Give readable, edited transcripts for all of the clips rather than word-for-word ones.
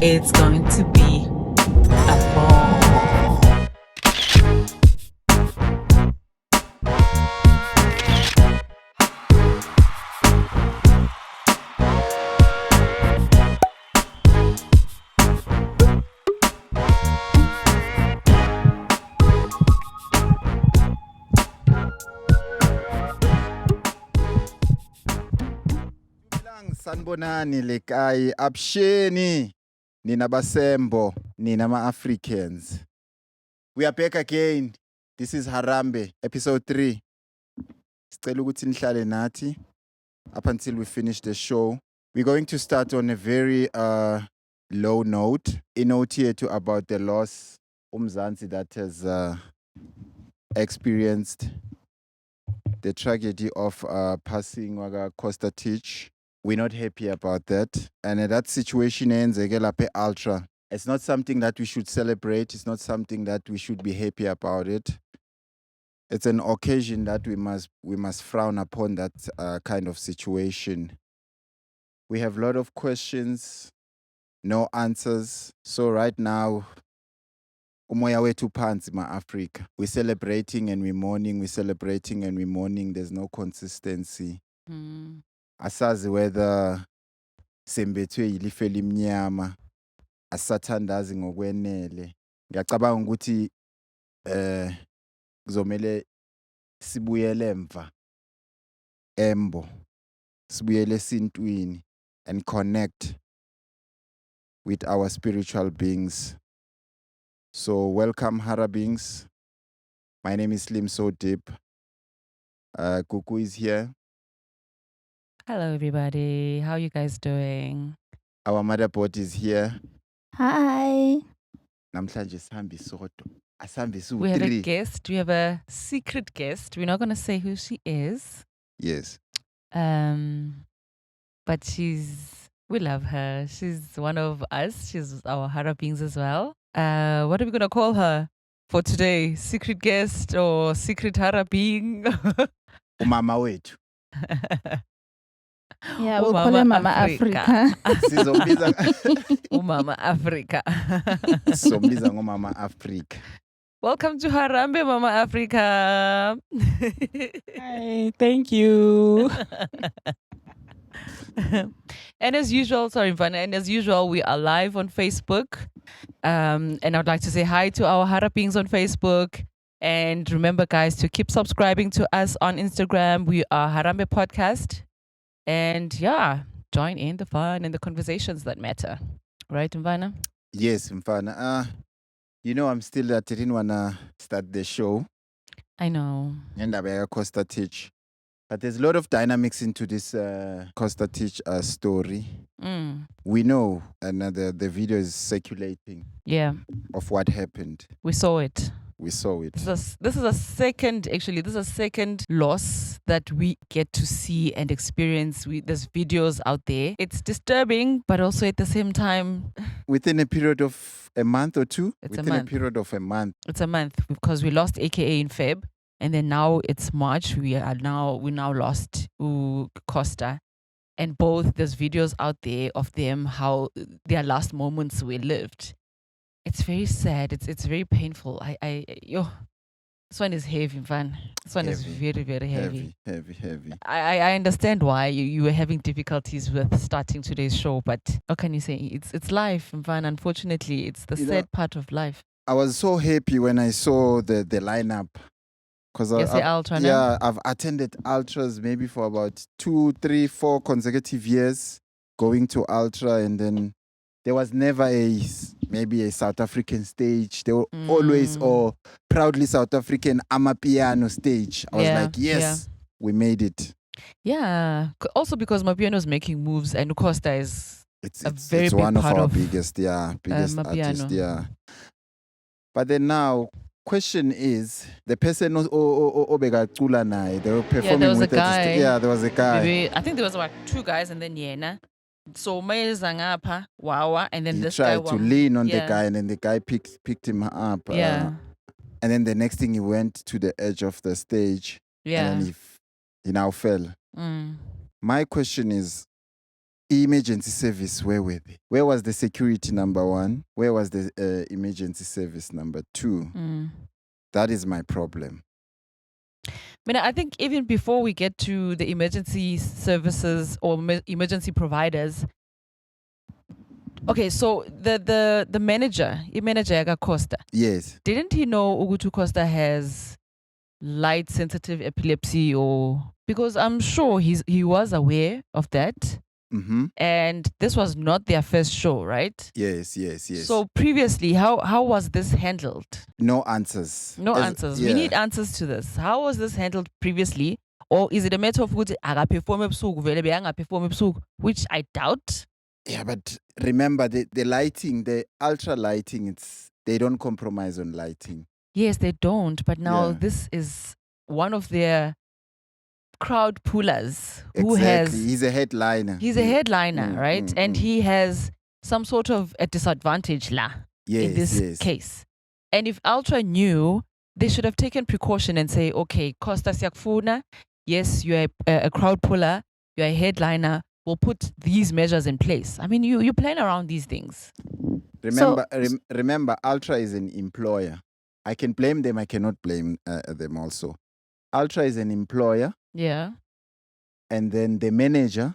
It's going to be a ball. Sanbonani lekai absheni nina basembo nina ma-Africans. We are back again. This is Harambe, episode 3. Sicela ukuthi nihlale nathi up until we finish the show. We're going to start on a very low note. A note here to about the loss Umzansi that has experienced the tragedy of passing Waga Costa Titch. We're not happy about that. And that situation ends ultra. It's not something that we should celebrate. It's not something that we should be happy about it. It's an occasion that we must frown upon that kind of situation. We have a lot of questions, no answers. So right now, umoya wetu phansi ma-Africa. We're celebrating and we're mourning. We're celebrating and we're mourning. There's no consistency. Asazi whether sembethwe yilife limnyama asathandazi ngokwenele. Ngiyacabanga ukuthi kuzomele sibuyele emva embo sibuyele esintwini and connect with our spiritual beings. So welcome Hara beings. My name is Slim So Deep. Kuku is here. Hello, everybody. How you guys doing? Our motherboard is here. Hi. Namhlanje sihambe isodwa. Asihambe siwu-3. We have a guest. We have a secret guest. We're not going to say who she is. Yes. But we love her. She's one of us. She's our Hara beings as well. What are we going to call her for today? Secret guest or secret Hara being? Umama wethu. Yeah, we'll call her Mama Africa. Sizombiza Umama Africa. Sizombiza ngomama Africa. Welcome to Harambe, Mama Africa. Hi, thank you. And as usual, we are live on Facebook. And I'd like to say hi to our Hara beings on Facebook. And remember, guys, to keep subscribing to us on Instagram. We are Harambe Podcast. And yeah, join in the fun and the conversations that matter. Right, Mvana? Yes, Mfana. I'm still didn't want to start the show. I know. And I Costa Titch. But there's a lot of dynamics into this Costa Titch story. We know, and the video is circulating. Yeah. Of what happened. We saw it. This is a second loss that we get to see and experience. There's videos out there. It's disturbing, but also at the same time, within a period of a month or two. It's a period of a month. It's a month because we lost AKA in Feb, and then now it's March. We now lost Costa, and both there's videos out there of them how their last moments were lived. It's very sad. It's very painful. This one is heavy, man. This one is very, very heavy. Heavy. I understand why you were having difficulties with starting today's show, but what can you say? It's life, man. Unfortunately, it's the sad part of life. I was so happy when I saw the lineup. Because I've attended ultras maybe for about 2, 3, 4 consecutive years, going to ultra, and then there was never maybe a South African stage. They were always proudly South African Amapiano stage. I was like, yes, we made it. Yeah. Also because Mapiano is making moves and Costa is it's very big one of part our biggest artists. Yeah. But then now, question is, the person obegacula naye, they were performing there was with a guy. There was a guy. I think there was like 2 guys and then Yena. So Males Zangapa, Wawa, and then he this tried guy to lean on the guy, and then the guy picked him up. Yeah. And then the next thing he went to the edge of the stage. Yeah. And then he now fell. My question is, Emergency service, where were they? Where was the security number 1? Where was the emergency service number 2? That is my problem. I think even before we get to the emergency services or emergency providers, okay, so the manager yaga Costa, Yes. didn't he know Ugutu Costa has light sensitive epilepsy? Or because I'm sure he was aware of that. Mm-hmm. And this was not their first show, right? Yes. So previously, how was this handled? No answers. No answers. Yeah. We need answers to this. How was this handled previously? Or is it a matter of which I doubt? Yeah, but remember the lighting, the ultra lighting, they don't compromise on lighting. Yes, they don't. But now this is one of their crowd pullers who he's a headliner. He's a headliner, right? And he has some sort of a disadvantage in this case. And if Ultra knew, they should have taken precaution and say, okay, Costa Siakfuna, yes, you're a crowd puller, you're a headliner, we'll put these measures in place. I mean, you plan around these things. Remember, Ultra is an employer. I can blame them, I cannot blame them also. Ultra is an employer. Yeah. And then the manager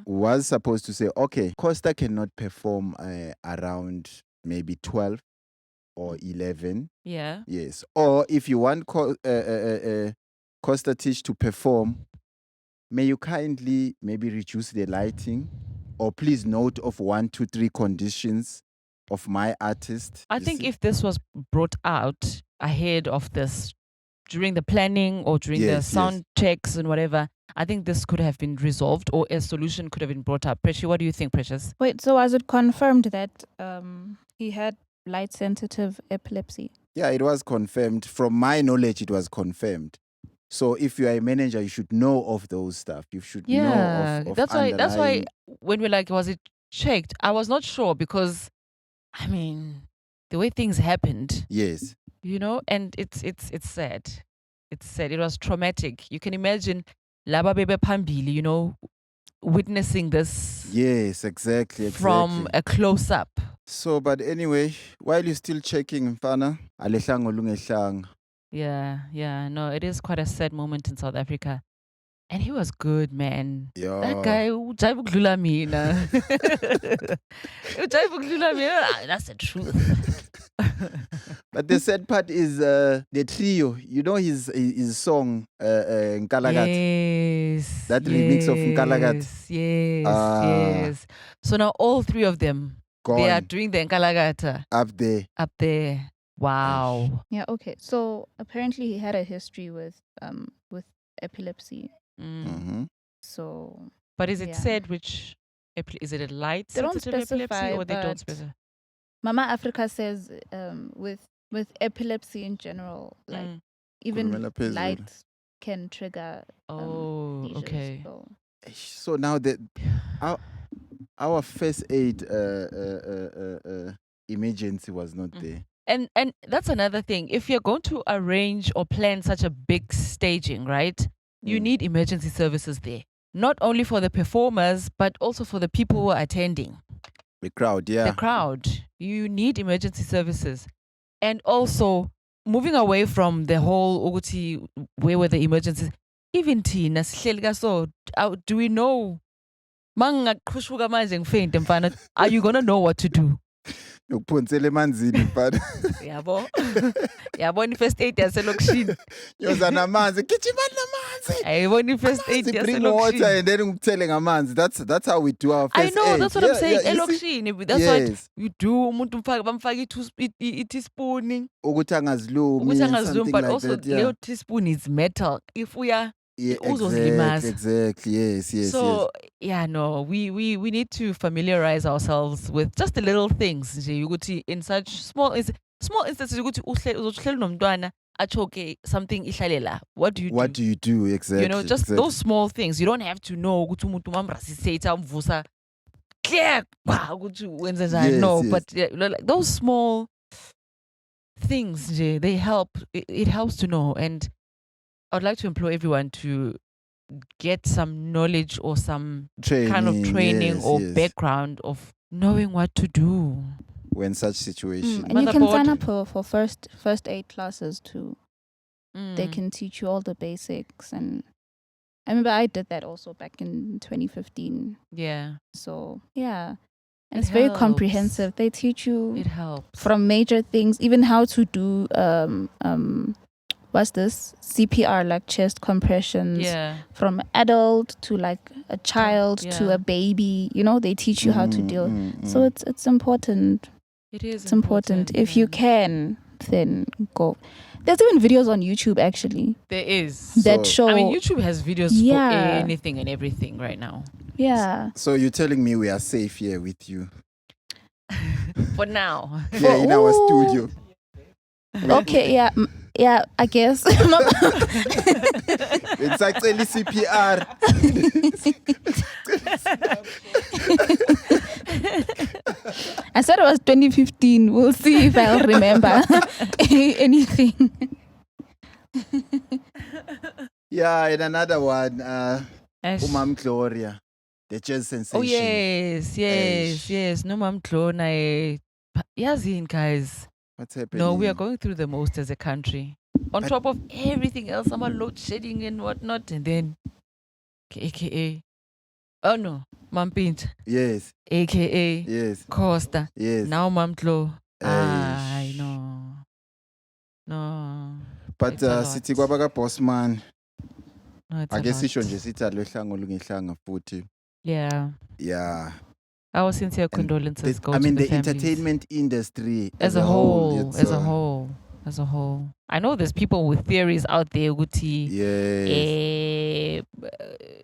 was supposed to say, okay, Costa cannot perform around maybe 12 or 11. Yeah. Yes. Or if you want Costa Titch to perform, may you kindly maybe reduce the lighting, or please note of 1, 2, 3 conditions of my artist. I think if this was brought out ahead of this, during the planning or during the sound checks and whatever, I think this could have been resolved, or a solution could have been brought up. Precious, what do you think, Precious? Wait, so was it confirmed that he had light sensitive epilepsy? Yeah, it was confirmed. From my knowledge, it was confirmed. So if you are a manager, you should know of those stuff. You should know of that's why when we're like, was it checked? I was not sure, because I mean, the way things happened. Yes. And it's sad. It's sad. It was traumatic. You can imagine Laba Bebe Pambili, witnessing this. Yes, exactly. From a close up. So, but anyway, while you're still checking, Mfana, alehlang olungehlang. Yeah. No, it is quite a sad moment in South Africa. And he was good, man. Yeah. That guy, ujaibu kudlula mina. Ujaibu kudlula mina. That's the truth. But the sad part is the trio. His song, Nkalagat. Yes. That remix of Nkalagat. Yes. So now all 3 of them, they are doing the Nkalagata. Up there. Wow. Yeah, okay. So apparently he had a history with epilepsy. Mm-hmm. So, but is it said which is it a light sensitive epilepsy, or they don't specify? Mama Africa says with epilepsy in general, like even light can trigger seizures, okay. So now our first aid emergency was not there. And that's another thing. If you're going to arrange or plan such a big staging, right? You need emergency services there. Not only for the performers, but also for the people who are attending. The crowd, yeah. The crowd. You need emergency services. And also, moving away from the whole Uguti, where were the emergencies? Even Tina, so do we know? Are you going to know what to do? Uphonsele emanzini mfana. Yabo ni first aid yaselokishini. Yoza namanzi, gijimani namanzi. Ayibona first aid yaselokishini. Bring water and then ngikuthele ngamanzi. That's how we do our first aid. I know, that's what I'm saying. Elokishini. That's what you do. Umuntu bamfaka i-teaspoon. Ukuthi angazilumi. But also leyo teaspoon is metal. If we are exactly. Yes. So we need to familiarize ourselves with just the little things. In such small instances, something ishalela. What do you do? What do you do exactly? Those small things. You don't have to know but those small things, they help. It helps to know. And I'd like to implore everyone to get some knowledge or some Training, kind of training yes, or yes. background of knowing what to do. When such situation. And you can sign Motherboard. up for first aid classes too. They Mm. can teach you all the basics, and I remember I did that also back in 2015. Yeah, So yeah, and It it's very helps. comprehensive. They teach you it helps. from major things, even how to do what's this, CPR, like chest compressions, Yeah, from adult to like a child to yeah. a baby. You know, they teach you how to deal. So it's important. It is It's important. If you man. can, then go. There's even videos on YouTube actually There is. that So- show. I mean, YouTube has videos Yeah. for anything and everything right now. Yeah. So you're telling me we are safe here with you? For now. Yeah, in our Ooh. studio. Okay. Yeah. Yeah. I guess. It's actually CPR. I said it was 2015. We'll see if I'll remember anything. Yeah, and another one, Ash. Umam Gloria, the jazz sensation. Oh yes, Eish. yes. No mam Klona. Yazin guys. What's happening? No, we are going through the most as a country. On But- top of everything else, some are load shedding and whatnot, and then AKA. Oh no, Mam Pint, Yes, AKA yes, Costa. yes. Now Mam Klo. I Eish. know. No. But It's a lot. sithi kwabaka boss man, No, it's a ake sisho lot. nje sithi alwehlanga olungehlanga futhi. Yeah. Yeah. Our sincere And condolences go I mean, to the families. entertainment industry as a whole, it's, as a whole. I know there's people with theories out there, Guti. Yes.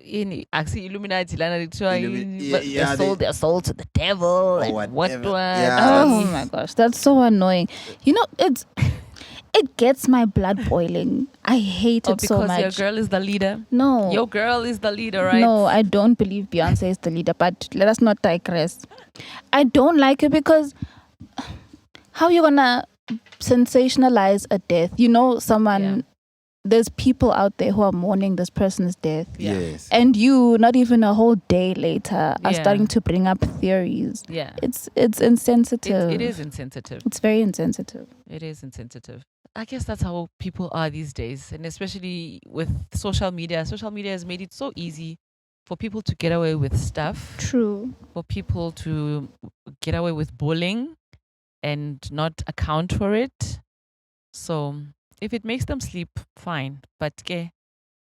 In actually Illuminati lana yeah, they sold their soul to the devil and what whatever. what. Yeah, Oh my gosh, that's so annoying. You know, it gets my blood boiling. I hate Oh, it so because much. your girl is the leader. No. Your girl is the leader, right? No, I don't believe Beyonce is the leader, but let us not digress. I don't like it because how you gonna sensationalize a death? You know, there's people out there who are mourning this person's death. Yeah. Yes. And you, not even a whole day later, are Yeah. starting to bring up theories. Yeah. It's insensitive. It is insensitive. It's very insensitive. It is insensitive. I guess that's how people are these days. And especially with social media. Social media has made it so easy for people to get away with stuff. True. For people to get away with bullying and not account for it. So if it makes them sleep, fine. But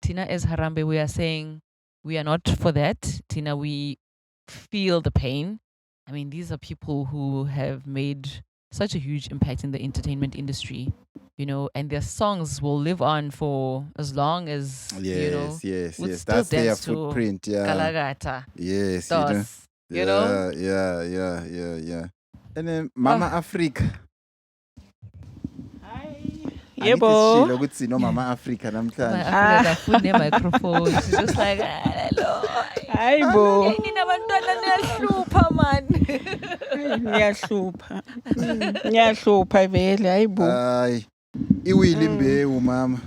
Tina as Harambe, we are saying we are not for that. Tina, we feel the pain. I mean, these are people who have made such a huge impact in the entertainment industry, you know, and their songs will live on for as long as, you know, Yes. would Yes. still That's their dance to footprint. Yeah. Kalagata. Yes. Dos, you know? Yeah. And then Mama Africa. Yebo. Angithi sishilo ukuthi no Mama Africa My namhlanje. Africa food near microphone. She's just like, hello. Hayibo. Ninabantwana niyahlupha man. Ngiyahlupha. Ngiyahlupha vele, hayibo. Hayi. Iwili imbewu mama.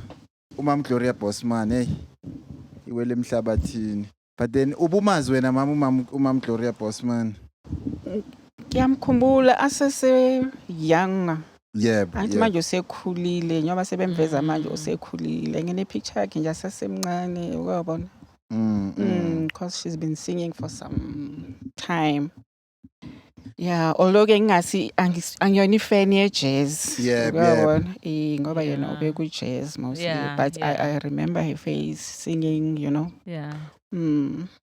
Umam Gloria Bossman, hey. Iwele emhlabathini. But then ubumazi wena mama umam Gloria Bossman. Ngiyamkhumbula asese young. Yebo. Athi manje usekhulile njengoba sebemveza manje usekhulile. Ngine picture yakhe nje asasemncane uyabona. Because she's been singing for some time. Yeah, although ke ngasi angiyona fan ye jazz. Uyabona? Ngoba yena ube ku jazz mostly, Yeah, but yeah. I remember her face singing, you know. Yeah.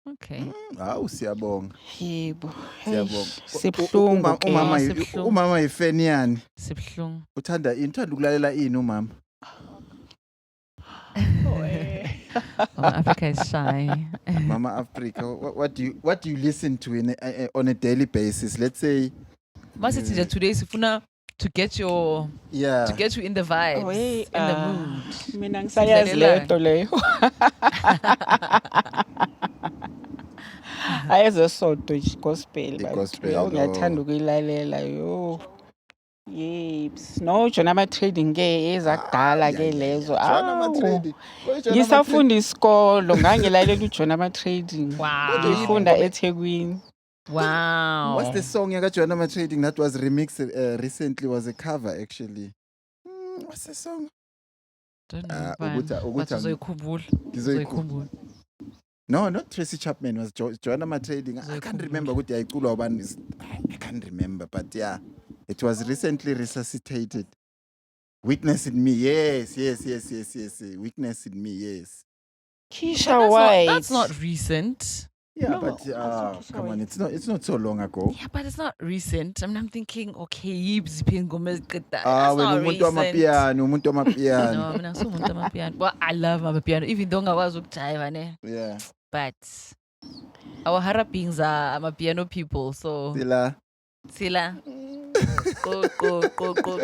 Okay. Hawu siyabonga. Yebo. Siyabonga. Sibhlungu ke. Sibhlungu. Umama yifan yani? Sibhlungu. Uthanda ukulalela ini umama? Mama Africa is shy. Mama Africa, what do you listen to on a daily basis? Let's say Masithi today sifuna to get you in the vibes, in the mood. Mina ngisayazi lento leyo. Ayazi sonto gospel gospel. Ngiyathanda ukuyilalela yo. Yes. No, Jonama trading ke ezakudala ke lezo. Trading. Ngisafunda isikolo ngangilalela uJonama trading. Wow. Ngifunda eThekwini. Wow. What's the song you got Joanna Trading that was remixed recently? Was a cover actually. What's the song? Don't know. Uguta- Uzoyikhumbula. No, not Tracy Chapman. It was Joanna Trading. I can't remember what I can't remember, but yeah, it was recently resuscitated. Witness in me, yes. Witness in me, yes. Keisha White. That's not recent. Yeah, No, but come on, it's not so long ago. Yeah, but it's not recent. I'm thinking, okay, that's When not umuntu recent. amapiano. No, I'm not so piano. Well, I love my piano, even though I was China. Yeah. But our Harapings are piano people, so Sila.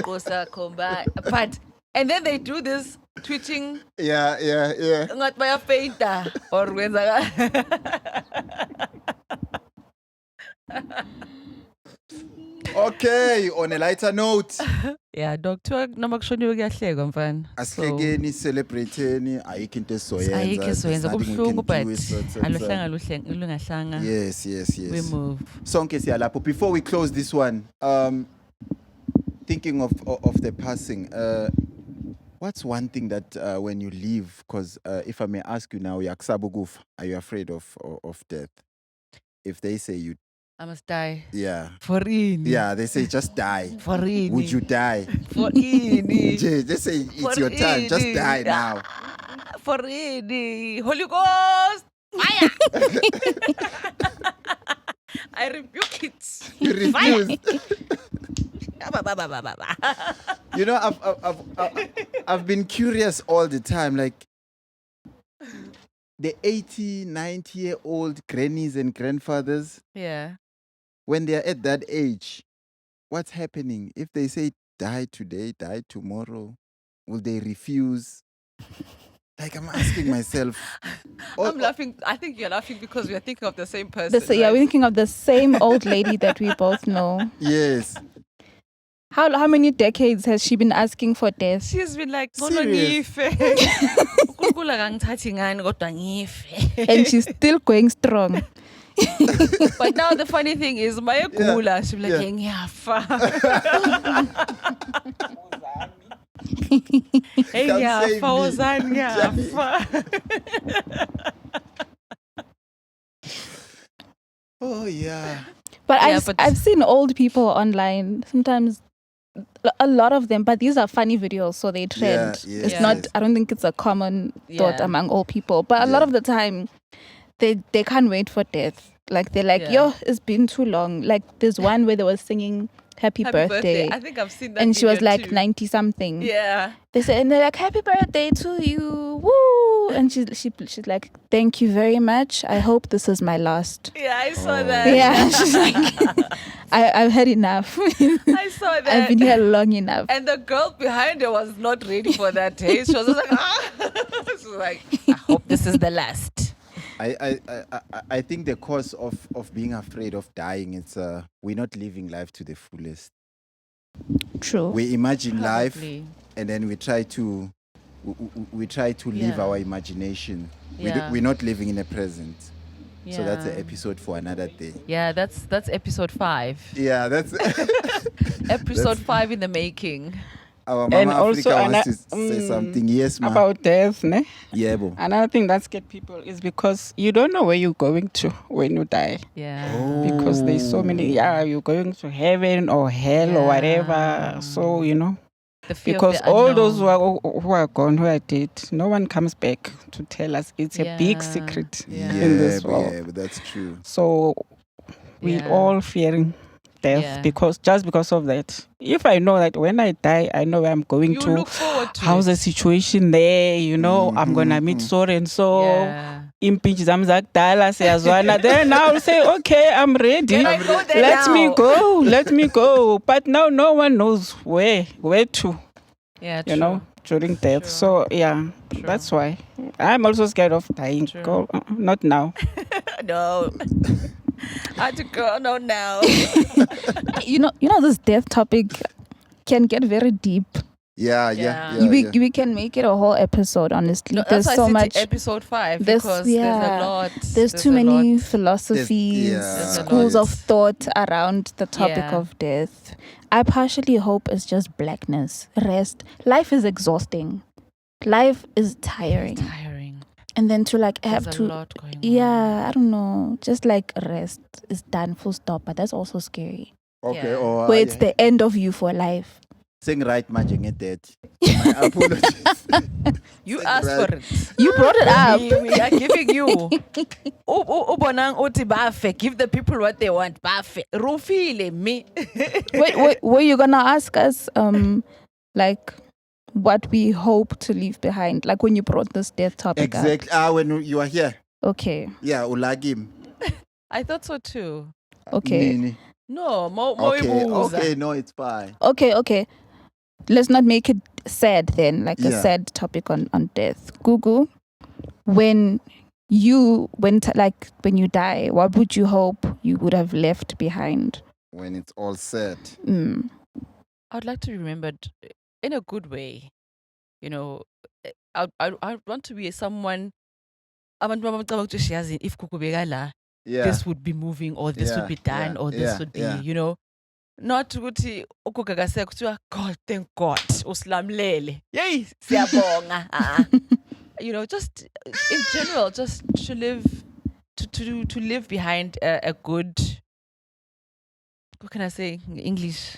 Costa, combat. But and then they do this twitching. Yeah. Not by a fainter or when Okay, on a lighter note. Yeah, doctor namakushoni ukuyahleka mfana. Asihlekeni celebrateeni ayikho into esizoyenza. Ayikho esizoyenza kubuhlungu but aluhlanga lungahlanga. Yes. We move. Sonke siyalapho. Before we close this one, thinking of the passing, what's one thing that when you leave, because if I may ask you now, yakusabukufa, are you afraid of death? If they say you, I must die. yeah. For real. Yeah, they say just die. For real. Would you die? For real. They say it's your time, just die now. For real. Holy Ghost. Fire. I rebuke it. You refuse. You know, I've been curious all the time, like the 80, 90-year-old grannies and grandfathers, Yeah. when they're at that age, what's happening? If they say die today, die tomorrow, will they refuse? Like, I'm asking myself. I'm laughing. I think you're laughing because we are thinking of the same person. Yeah, right? we're thinking of the same old lady that we both know. Yes. How many decades has she been asking for death? She's been like, Serious? And she's still going strong. But now the funny thing is, my gula, she'll be like, ngiyafa. Hey, Come ngiyafa, save me. wozani, ngiyafa. Oh, yeah. But Yeah, I've seen old people online, sometimes a lot of them, but these are funny videos, so they trend. Yeah, It's yes, not, yes. I don't think it's a common thought Yeah. among old people. But a lot Yeah. of the time, they can't wait for death. Like, they're like, Yeah. yo, it's been too long. Like, there's one where they were singing Happy Birthday. I think I've seen that. And she was video like too. 90 something. Yeah. They said, and they're like, happy birthday to you. Woo. And she's like, thank you very much. I hope this is my last. Yeah, I saw Oh. that. Yeah. She's like, I've had enough. I saw that. I've been here long enough. And the girl behind her was not ready for that taste. She was just like, she was like, I hope this is the last. I think the cause of being afraid of dying, it's we're not living life to the fullest. True. We imagine life, Probably. and then we try to live Yeah. our imagination. Yeah. We're not living in the present. So that's an Yeah. episode for another day. Yeah, that's episode 5. Yeah, that's Episode 5 in the making. our Mama And Africa also wants to say something. Yes, ma'am. about death, ne? Yeah, bo. Another thing that scared people is because you don't know where you're going to when you die. Yeah. Because there's so many, you're going to heaven or hell or whatever. So, you know, The fear of because the all those unknown. who are gone, who are dead, no one comes back to tell us. It's a big Yeah. secret Yeah. in this world. Yeah, but that's true. So we're Yeah. all fearing death Yeah. because of that. If I know that when I die, I know where I'm going You to. look forward to How's it. the situation there? You know, I'm gonna meet Mhm. so and so. Yeah. Impinch zam zakudala siyazwana. Then I'll say, okay, I'm ready. Can I go there Let now? me go. But now no one knows where to. Yeah, You know, during death. True. So yeah, True. that's why I'm also scared of dying. True. Go, not now. No. I had to go. No, now. You know this death topic. can get very deep. Yeah. We can make it a whole episode, honestly. No, There's that's so why I much. said episode 5 There's- because yeah. there's a lot. There's too a many lot. philosophies, There's a schools lot. of thought around the topic Yeah. of death. I partially hope it's just blackness. Rest. Life is exhausting. Life is tiring. It's tiring. And then to like have There's to a lot going on. yeah, I don't know. Just like rest is done, full stop. But that's also scary. Okay. Yeah. Or Where it's the end of you for life. saying right manje ngedeath. My apologies. You Like asked that. for it. You brought it up. We are giving you. Ubonang uthi bafe. Give the people what they want. Bafe. Rufile me. Wait, were you gonna ask us like what we hope to leave behind? Like when you brought this death topic up. Exactly. When you are here. Okay. Yeah, ulagim. I thought so too. Okay. Nini. No, Okay, no, it's fine. Okay. Let's not make it sad then, like a Yeah. sad topic on death. Gugu, when you die, what would you hope you would have left behind? When it's all said. I would like to be remembered in a good way. You know, I want to be someone. Abantu abacabanga ukuthi yazi if kukubeka la, Yeah. this would be moving or this would be done or this would be, you know, not ukuthi ukugagase kuthiwa God, thank God usilamlele. Yey, siyabonga. You know, just in general, just to live to live behind a good, what can I say in English?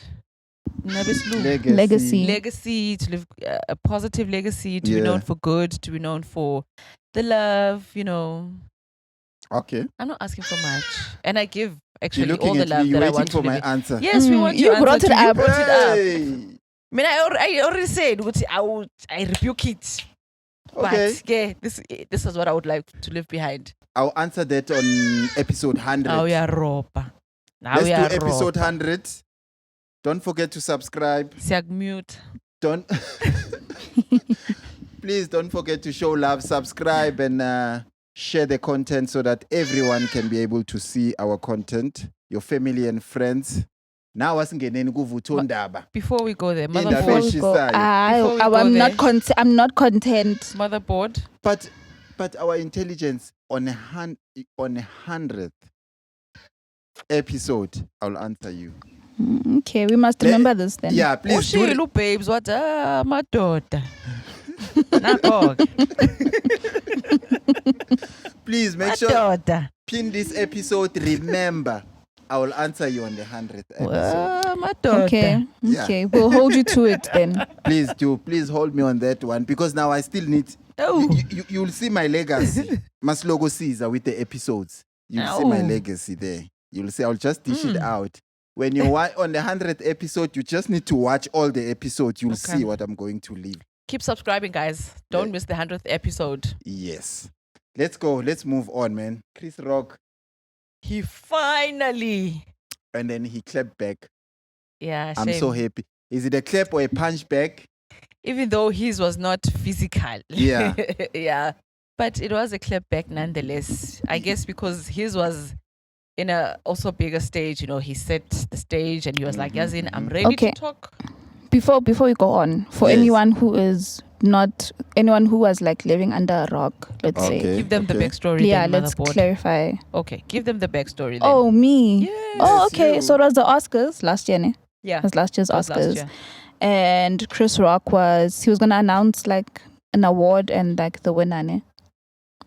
Legacy, to live a positive legacy, to be known for good, to be known for the love, you know. Okay. I'm not asking for much. And I give You're actually looking all the at love me, that I waiting want for to my live. answer. Yes, we want You your brought answer it too. You up. brought it up. Hey. I mean, I already said, I rebuke it. Okay. But yeah, this is what I would like to leave behind. I'll answer that on episode 100. Now we are ropa. Now Let's we do are episode 100. Don't forget to subscribe. Siag mute. Don't please don't forget to show love, subscribe, and share the content so that everyone can be able to see our content. Your family and friends. Now wasingeneni kuvuthondaba. Before we go there, In the motherboard. fish side. Before we go I'm not content. Motherboard. But our intelligence on a 100th episode, I'll answer you. Okay, we must remember this then. Yeah, please do Ushilu babes, what my daughter. Nakho. Please make My sure daughter. pin this episode. Remember, I will answer you on the 100th episode. My daughter. Okay. Yeah. Okay, we'll hold you to it then. Please hold me on that one because now I still need. Oh. You'll see my legacy. Maslogo Caesar with the episodes. You'll see my legacy there. You'll see. I'll just dish it out. When you on the 100th episode, you just need to watch all the episodes. You'll see what I'm going to leave. Keep subscribing, guys. Don't miss the 100th episode. Yes. Let's go. Let's move on, man. Chris Rock. He finally. And then he clapped back. Yeah, I'm shame. so happy. Is it a clap or a punch back? Even though his was not physical. Yeah. Yeah. But it was a clap back nonetheless. I guess because his was in a also bigger stage, you know, he set the stage and he was like, Yazin, I'm ready to talk. Before we go on, for Yes. anyone who was like living under a rock, let's say. Give them the backstory. Yeah, then, let's motherboard. clarify. Okay, give them the backstory then. Oh, me. Yes. Oh, okay. you. So it was the Oscars last year, ne? Yeah. It was last year's That was last Oscars. year. And Chris Rock he was gonna announce like an award and like the winner, ne?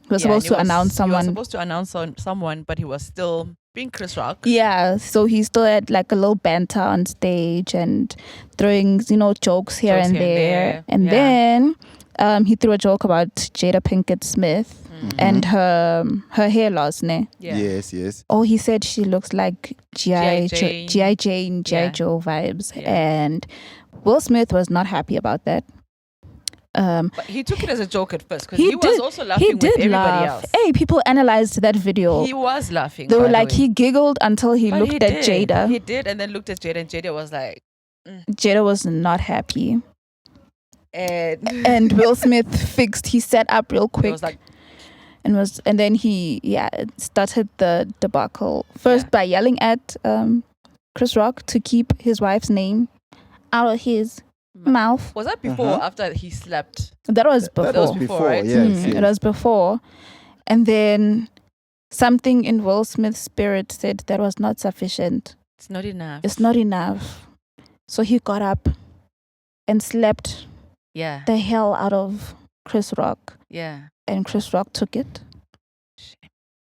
He was supposed to announce He someone. was supposed to announce someone, but he was still being Chris Rock. Yeah, so he still had like a little banter on stage and throwing, jokes here Jokes and here and there. there, And yeah. then he threw a joke about Jada Pinkett Smith and her hair loss, ne? Yeah. Yes. Oh, he said she looks like G.I. Jane. Jane, G.I. Yeah. Joe vibes. Yeah. And Will Smith was not happy about that. But he took it as a joke at first because He he was did- also laughing He with did everybody laugh. else. Hey, people analyzed that video. He was laughing. They were by the like, way. he giggled until he But looked he at did. Jada. He did, and then looked at Jada, and Jada was like, Jada was not happy. and And Will Smith he sat up real he quick was like, and then he started the debacle first Yeah. by yelling at Chris Rock to keep his wife's name out of his mouth. Was that before or after he slept? That was before. That was before, before, right? yes, It yes. was before. And then something in Will Smith's spirit said that was not sufficient. It's not enough. It's not enough. So he got up and slapped Yeah. the hell out of Chris Rock. Yeah. And Chris Rock took it.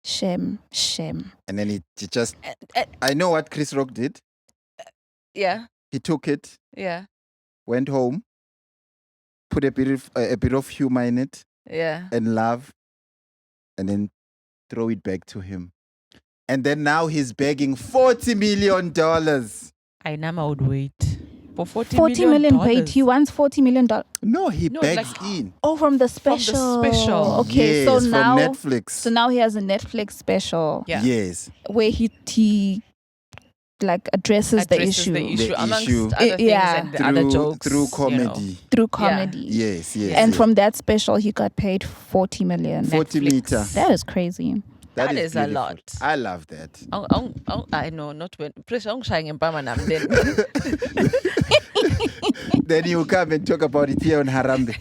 Shame. And then he just... I know what Chris Rock did. Yeah. He took it, Yeah. went home, put a bit of humor in it, Yeah. and love, and then throw it back to him. And then now he's begging $40 million. I never would wait for 40 million. Wait, he wants $40 million. No, he No, begs like- in. Oh, from the special. Okay, Yes, so from now Netflix. So now he has a Netflix special Yeah. Yes. where he like addresses the issue The issue The amongst issue. other things Yeah. and the other jokes. Through you comedy. know. through comedy. Yes, yes. And yes. from that special, he got paid 40 million. 40 Netflix. meter. That is crazy. That is a beautiful. lot. I love that. I know, not when. Please, I'm shying in Pama then. Then you come and talk about it here on Harambe.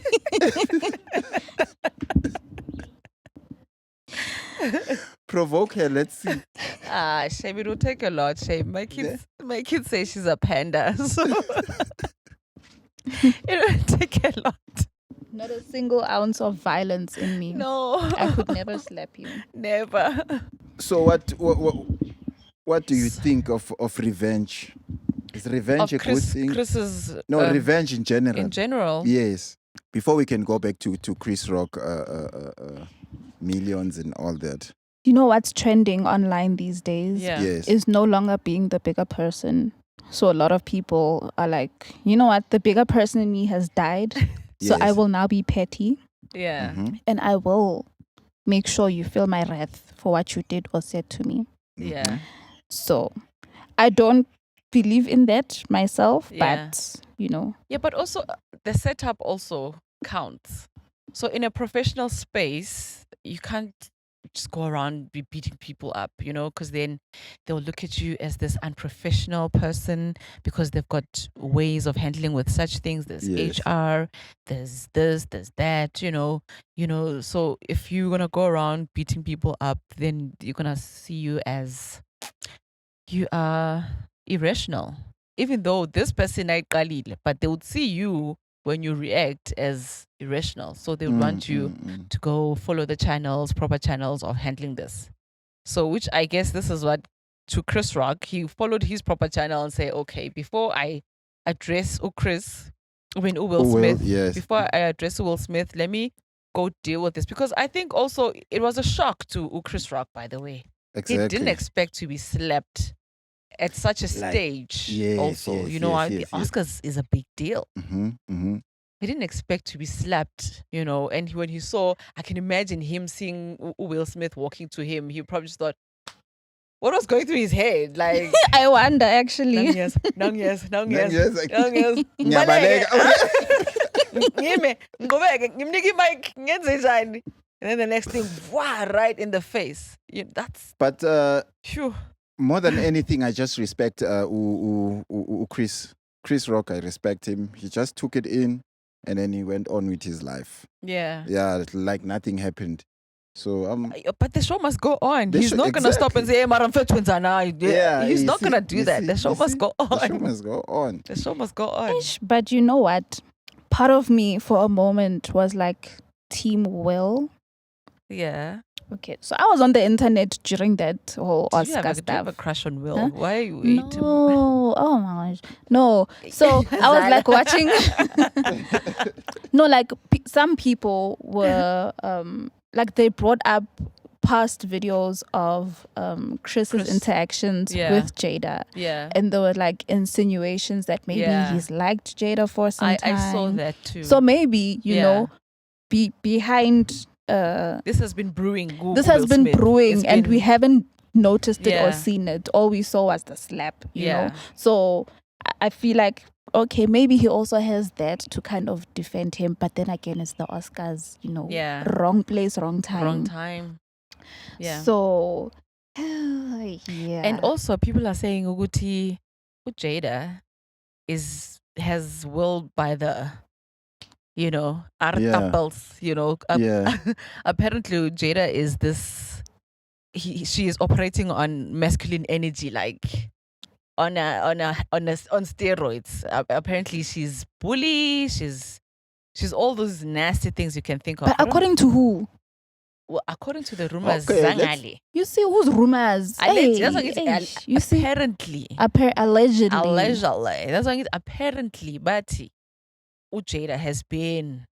Provoke her, let's see. Shame, it will take a lot. Shame. My kids say she's a panda. So it will take a lot. Not a single ounce of violence in me. No. I could never slap you. Never. So what do you think of revenge? Is revenge a good thing? Chris's Revenge in general. in general. Yes. Before we can go back to Chris Rock, millions and all that. You know what's trending online these days? Yeah. Yes. Is no longer being the bigger person. So a lot of people are like, you know what? The bigger person in me has died. So I Yes. will now be petty. Yeah. Mhm, And I will make sure you feel my wrath for what you did or said to me. Yeah. So I don't believe in that myself, Yeah. but you know. Yeah, but also the setup also counts. So in a professional space, you can't just go around be beating people up, you know, because then they'll look at you as this unprofessional person because they've got ways of handling with such things. There's Yes. HR, there's this, there's that, you know. So if you're gonna go around beating people up, then you're gonna see you as you are irrational. Even though this person ain't Khalil, but they would see you when you react as irrational. So they would want you to go follow the proper channels of handling this. So, which I guess this is what, to Chris Rock, he followed his proper channel and say, okay, before I address Will Smith, yes. before I address Will Smith, let me go deal with this. Because I think also it was a shock to Chris Rock, by the way. Exactly. He didn't expect to be slapped at such a stage. yes, also, yes, you know, yes, the yes, yes. Oscars is a big deal. He didn't expect to be slapped, you know. And when he saw, I can imagine him seeing Will Smith walking to him. He probably just thought, what was going through his head? Like, I wonder actually. nang yes. Ngiyabaleka. Ngibeke, ngimnike imic, ngenze njani? And then the next thing, wow, right in the face. That's, But phew. more than anything, I just respect Chris Rock. I respect him. He just took it in and then he went on with his life. Yeah. Yeah, like nothing happened. So But the show must go on. The He's show- not going to stop and say, hey, Maram yeah, he's you not see- going to do you that. see- The show you must see? go The show on. must go on. The show must go on. But you know what? Part of me for a moment was like Team Will. Yeah. Okay, so I was on the internet during that whole Do you Oscar have a stuff. crush on Will? Huh? Why are you waiting? No, oh my gosh, no. So I was like watching. No, like some people were like they brought up past videos of Chris's interactions Yeah. with Jada, Yeah. and there were like insinuations that maybe Yeah. he's liked Jada for some I time. saw that too. So maybe you Yeah. know, behind. This has been brewing. This has been brewing, and we haven't noticed it Yeah. or seen it. All we saw was the slap, you Yeah. know. So I feel like, okay, maybe he also has that to kind of defend him. But then again, it's the Oscars, you know. Yeah. Wrong place, wrong time. Wrong time. Yeah. So, yeah. And also, people are saying Uguti Jada is has Will by the, art Yeah. couples, Yeah. apparently Jada is this, she is operating on masculine energy, like on steroids. Apparently she's bully, she's all those nasty things you can think of. But according to who? Well, according to the rumors, Okay, let's- Zangale. You see whose rumors? Allegedly, that's what Hey, it's you see, apparently. allegedly. Allegedly. That's why it's apparently. But Jada has been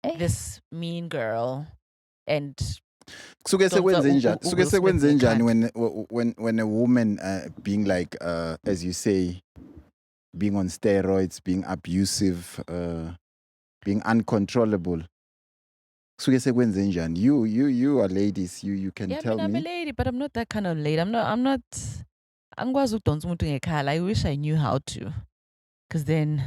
Eh. this mean girl, and Kusuke Don't sekwenze u- njani? u- Kusuke Will Smith sekwenze njani ngekhadi. when a woman being like as you say, being on steroids, being abusive, being uncontrollable. Kusuke sekwenze njani? You are ladies. You can yeah, tell I'm a me. lady, but I'm not that kind of lady. I'm not. Angikwazi ukudonsa umuntu ngekhala. I wish I knew how to, because then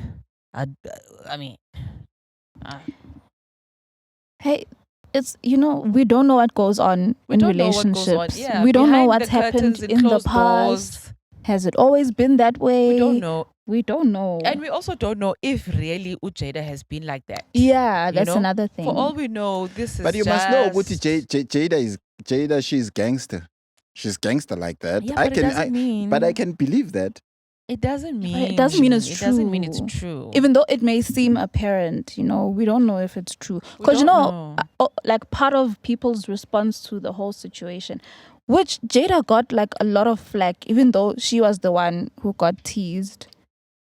Hey, it's we don't know what goes on in don't know what goes on. relationships. Yeah, we don't know behind what's the curtains, happened in the closed past. doors. Has it always been that way? We don't know. We don't know. And we also don't know if really Jada has been like that. Yeah, that's know? another thing. For all we know, this is But you must know, Guti, Jada, she's gangster. She's gangster like that. Yeah, but it doesn't mean. But I can believe that. It doesn't mean. It doesn't mean it's It doesn't mean it's true. true. Even though it may seem apparent, we don't know if it's true. We Because don't know. like part of people's response to the whole situation, which Jada got like a lot of flack, even though she was the one who got teased,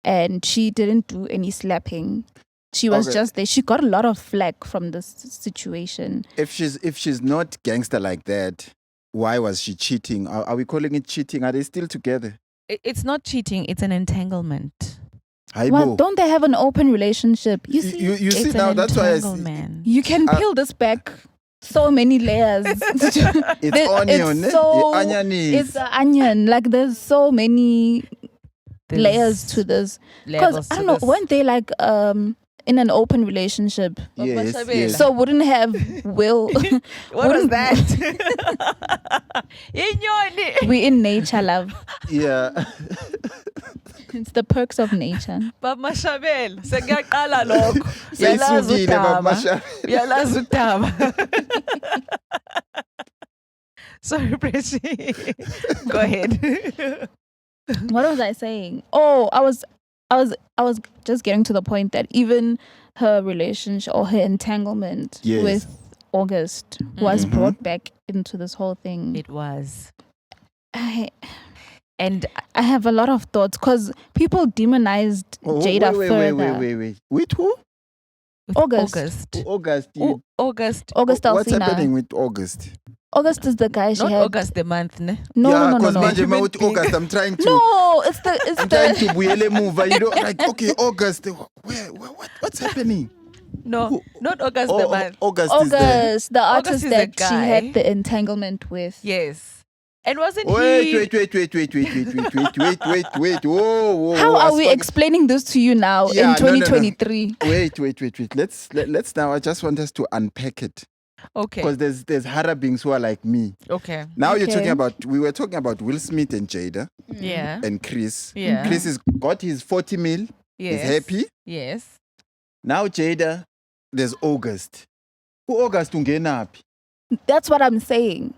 and she didn't do any slapping. She was Okay. just there. She got a lot of flack from this situation. If she's not gangster like that, why was she cheating? Are we calling it cheating? Are they still together? It's not cheating. It's an entanglement. Well, don't they have an open relationship? You see, you see It's now. an That's why I see, entanglement. you can peel this back so many layers. it's There- onion. it's so- The onion is. It's an onion. Like there's so many There's layers to this. Because levels I to don't know, this. weren't they like in an open relationship? yes, Mashabela. yes. So wouldn't have Will. What was wouldn't- that? Inyoni. We in nature, love. Yeah. It's the perks of nature. Baba Mashabela, sekuyaqala lokho. Seyisukile, Baba udaba. Uyalazi udaba. Sorry, Preshi. Go ahead. What was I saying? Oh, I was just getting to the point that even her relationship or her entanglement Yes. with August was Mhm. brought back into this whole thing. It was. And I have a lot of thoughts because people demonized Jada further. Wait. With who? With August. August. August. August What's Alsina. happening with August? August is the guy she Not had. August the month, ne? No. because manje Human with being. August, I'm trying to. No, it's I'm trying the to buyele move. You know, like okay, August. What's happening? No, Who- not August the month. August is there. August, the August artist is that the she guy. had the entanglement with. Yes. And wasn't Wait. he? Whoa. How are we Asfang- explaining this to you now Yeah, in no, no, no. 2023? Wait. Let's now. I just want us to unpack it Okay. because there's harabings who are like me. Okay. Now you're Okay. talking about. We were talking about Will Smith and Jada Yeah. and Chris. Yeah. Chris has got his 40 mil. Yes. He's happy. Yes. Now Jada, there's August. Who August ungenapi? That's what I'm saying.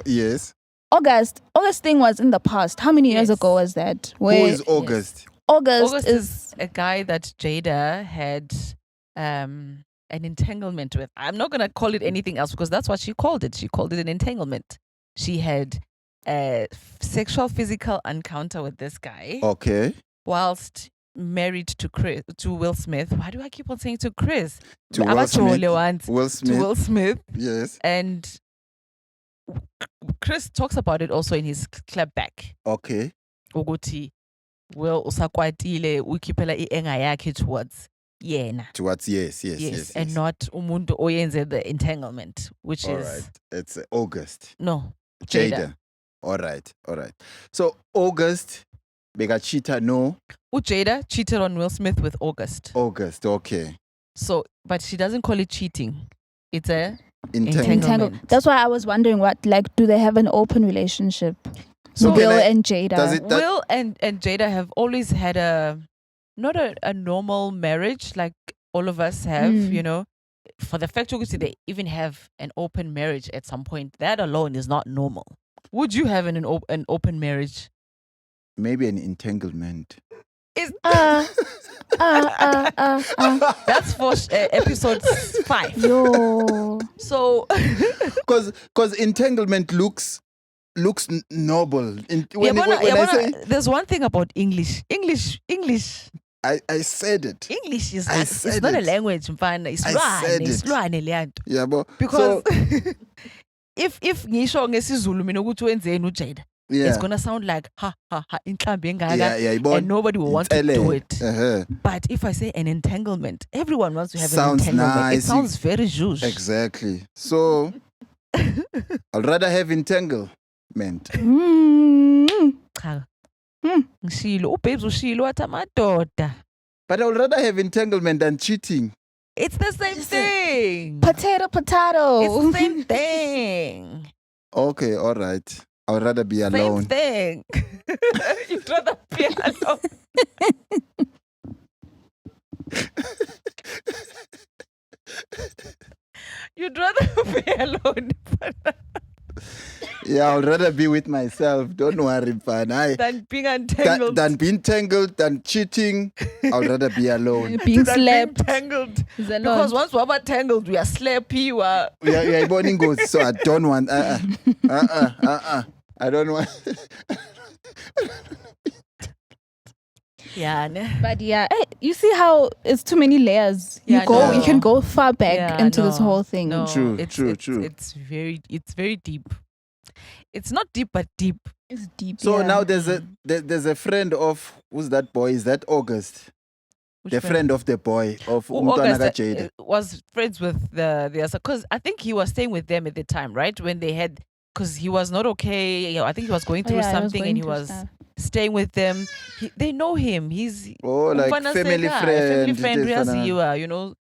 Yes. August thing was in the past. How many years Yes. ago was that? Who Where is August? August is is a guy that Jada had an entanglement with. I'm not gonna call it anything else because that's what she called it. She called it an entanglement. She had a sexual physical encounter with this guy Okay. whilst married to Will Smith. Why do I keep on saying to Chris? To Will Abachole Smith. once. Will To Smith. Will Smith. Yes. And Chris talks about it also in his clap back. Okay. Ukuthi Will usakwatile ukhiphela ienga yakhe towards yena. Towards yes. And not umuntu oyenze the entanglement, which All is right. It's August. no Jada. All right. So August, bega cheater, no. Jada cheated on Will Smith with August. August, okay. So, but she doesn't call it cheating. It's a Entanglement. Entanglement. That's why I was wondering do they have an open relationship? So Will then and Jada. does it- That- Will and Jada have always had a not a normal marriage like all of us have, you know. For the fact that they even have an open marriage at some point, that alone is not normal. Would you have an open marriage? Maybe an entanglement. Is That's for episode 5. Yo. So, because entanglement looks noble. When I say, there's one thing about English. I said it. English is I not, said it's not a it. language, mfana. I said it. Yeah, but Because so, if ngisho ngesizulu mina ukuthi wenzeni uJada, yeah. it's gonna sound like ha ha ha inhlambi engaka, Yeah, and nobody will want to do it. Uh-huh. But if I say an entanglement, everyone wants to have Sounds an entanglement. nice. It sounds very zhuzh. Exactly. So I'd rather have entanglement. Cha. Ngishilo, ubabes ushilo wathi amadoda. But I would rather have entanglement than cheating. It's the same thing. Potato. It's the same thing. Okay, all right. I would rather be Same alone. thing. You'd rather be alone. You'd rather be alone Yeah, I'd rather be with myself. Don't worry, man. than being entangled. Than being tangled, than cheating. I'd rather be alone. Being than slapped. being tangled. Is a Because lot. once we are tangled, we are slappy. We are Yeah, morning goes. So I don't want. I don't want. yeah. Ne? But yeah, you see how it's too many layers. Yeah, You can go far back Yeah, into this no, whole thing. No, True. It's very deep. It's not deep, but deep. It's deep. So yeah. now there's a friend of who's that boy? Is that August? Which The friend of the boy of Who Umntwana August, Jada. was friends with the because I think he was staying with them at the time, right? When they had, because he was not okay. I think he was going through something and he was staying with them. They know him. He's Like umfana family seka, friend. family friend, Jefana. uyaziwa, you know.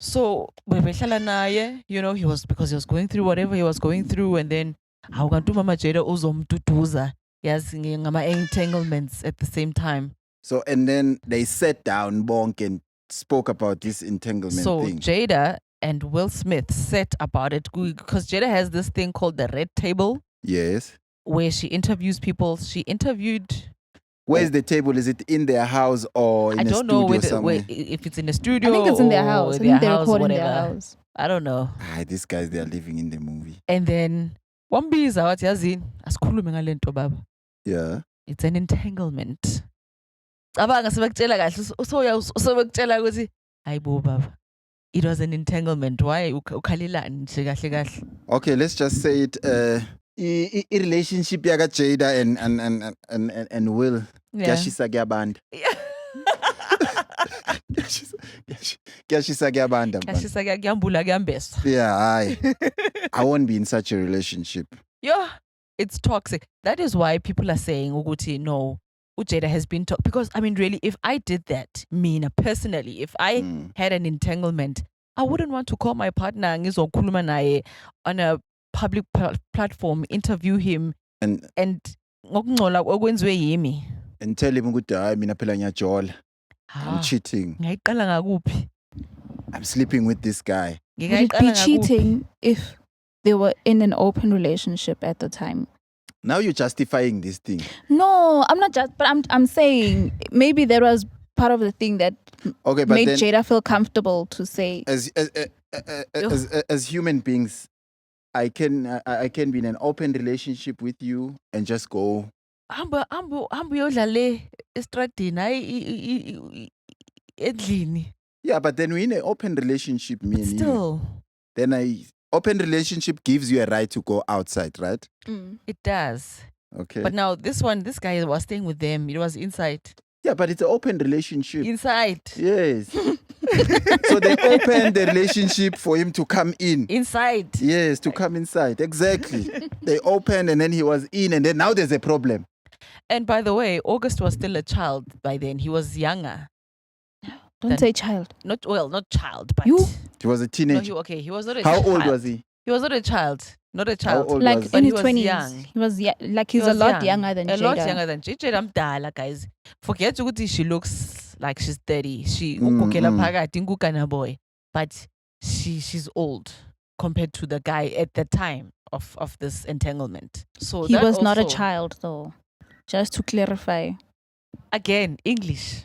So bebehlala naye, you know, because he was going through whatever he was going through, and then awukanti Mama Jada uzomduduza yazi ngama entanglements at the same time. So and then they sat down, bonk, and spoke about this entanglement So thing. Jada and Will Smith said about it because Jada has this thing called the red table Yes. where she interviews people. She interviewed. Where's the table? Is it in their house or in I a don't know studio somewhere? if it's in a studio. I think it's in their or house. I their think they house, record in their whatever. house. I don't know. These guys, they are living in the movie. And then wambiza wathi yazini asikhulume ngalento baba. Yeah. It's an entanglement. Abanga sebekutshela kahle sebekutshela ukuthi hayibo baba. It was an entanglement. Why ukhalelani nje kahle kahle? Okay, let's just say it. Relationship yaga Jada and Will. Yeah. Kuyashisa kuyabanda. Kuyashisa kuyabanda. man. Kashisa kuyambula kuyambesa. Yeah, I won't be in such a relationship. Yeah, it's toxic. That is why people are saying ukuthi no, Jada has been because I mean really, if I did that, personally, if I had an entanglement, I wouldn't want to call my partner ngizokhuluma naye on a public platform, interview him and ngokungcola okwenziwe yimi. And tell him ukuthi hayi mina phela ngiyajola. I'm cheating. Ngayiqala ngakuphi? I'm sleeping with this guy. Would it be cheating if they were in an open relationship at the time? Now you're justifying this thing. No, I'm not but I'm saying maybe there was part of the thing that made Jada feel comfortable to say. As human beings, I can be in an open relationship with you and just go. Hamba uyodlale estradini hayi endlini. Yeah, but then we're in an open relationship, me and Still. you. Then open relationship gives you a right to go outside, right? It does. Okay. But now this guy was staying with them. It was inside. Yeah, but it's an open relationship. Inside. Yes. So they opened the relationship for him to come in. Inside. Yes, to come inside. Exactly. They opened and then he was in and then now there's a problem. And by the way, August was still a child by then. He was younger. Don't say child. Not child, but You? He was a No, teenager. he was not a How child. old was he? He was not a child. Not a How child. old Like was he? in he his was 20s. young. He was like He he's a was lot young. younger than a Jada. lot younger than Jada. Mdala, guys. Forget ukuthi she looks like she's 30. She boy, but she's old compared to the guy at the time of this entanglement. So He that was not a also- child, though. Just to clarify. Again, English.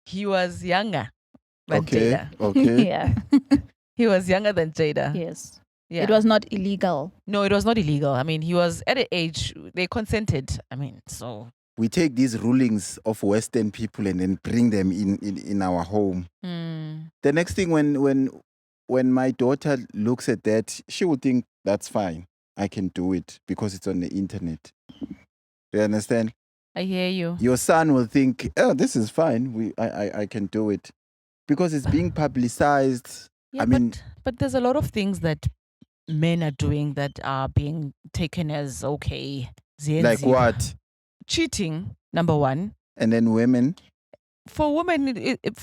He was younger than Okay. Jada. Okay. Yeah. He was younger than Jada. Yes. Yeah. It was not illegal. No, it was not illegal. I mean, he was at an age they consented. I mean, so We take these rulings of Western people and then bring them in our home. The next thing when my daughter looks at that, she will think that's fine. I can do it because it's on the internet. Do you understand? I hear you. Your son will think, oh, this is fine. I can do it. Because it's being publicized. Yeah, I mean- but there's a lot of things that men are doing that are being taken as okay. Like what? Cheating, number one. And then women. For women,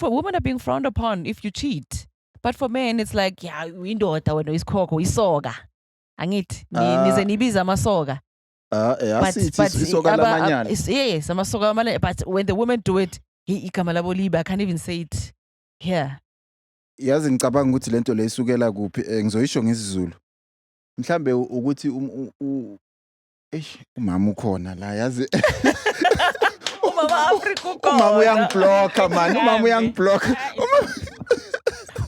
women are being frowned upon if you cheat. But for men, it's like, yeah, windoda wena isikoko isoka. Angithi nize nibiza amasoka. Yes, amasoka amanye. But when the women do it, igama labo liba. I can't even say it here. Yazi ngicabanga ukuthi lento le isukela kuphi ngizoyisho ngesizulu. Mhlambe ukuthi umama ukhona la yazi. Umama Africa ukhona. Umama uyangiblocka man. Umama uyangiblocka.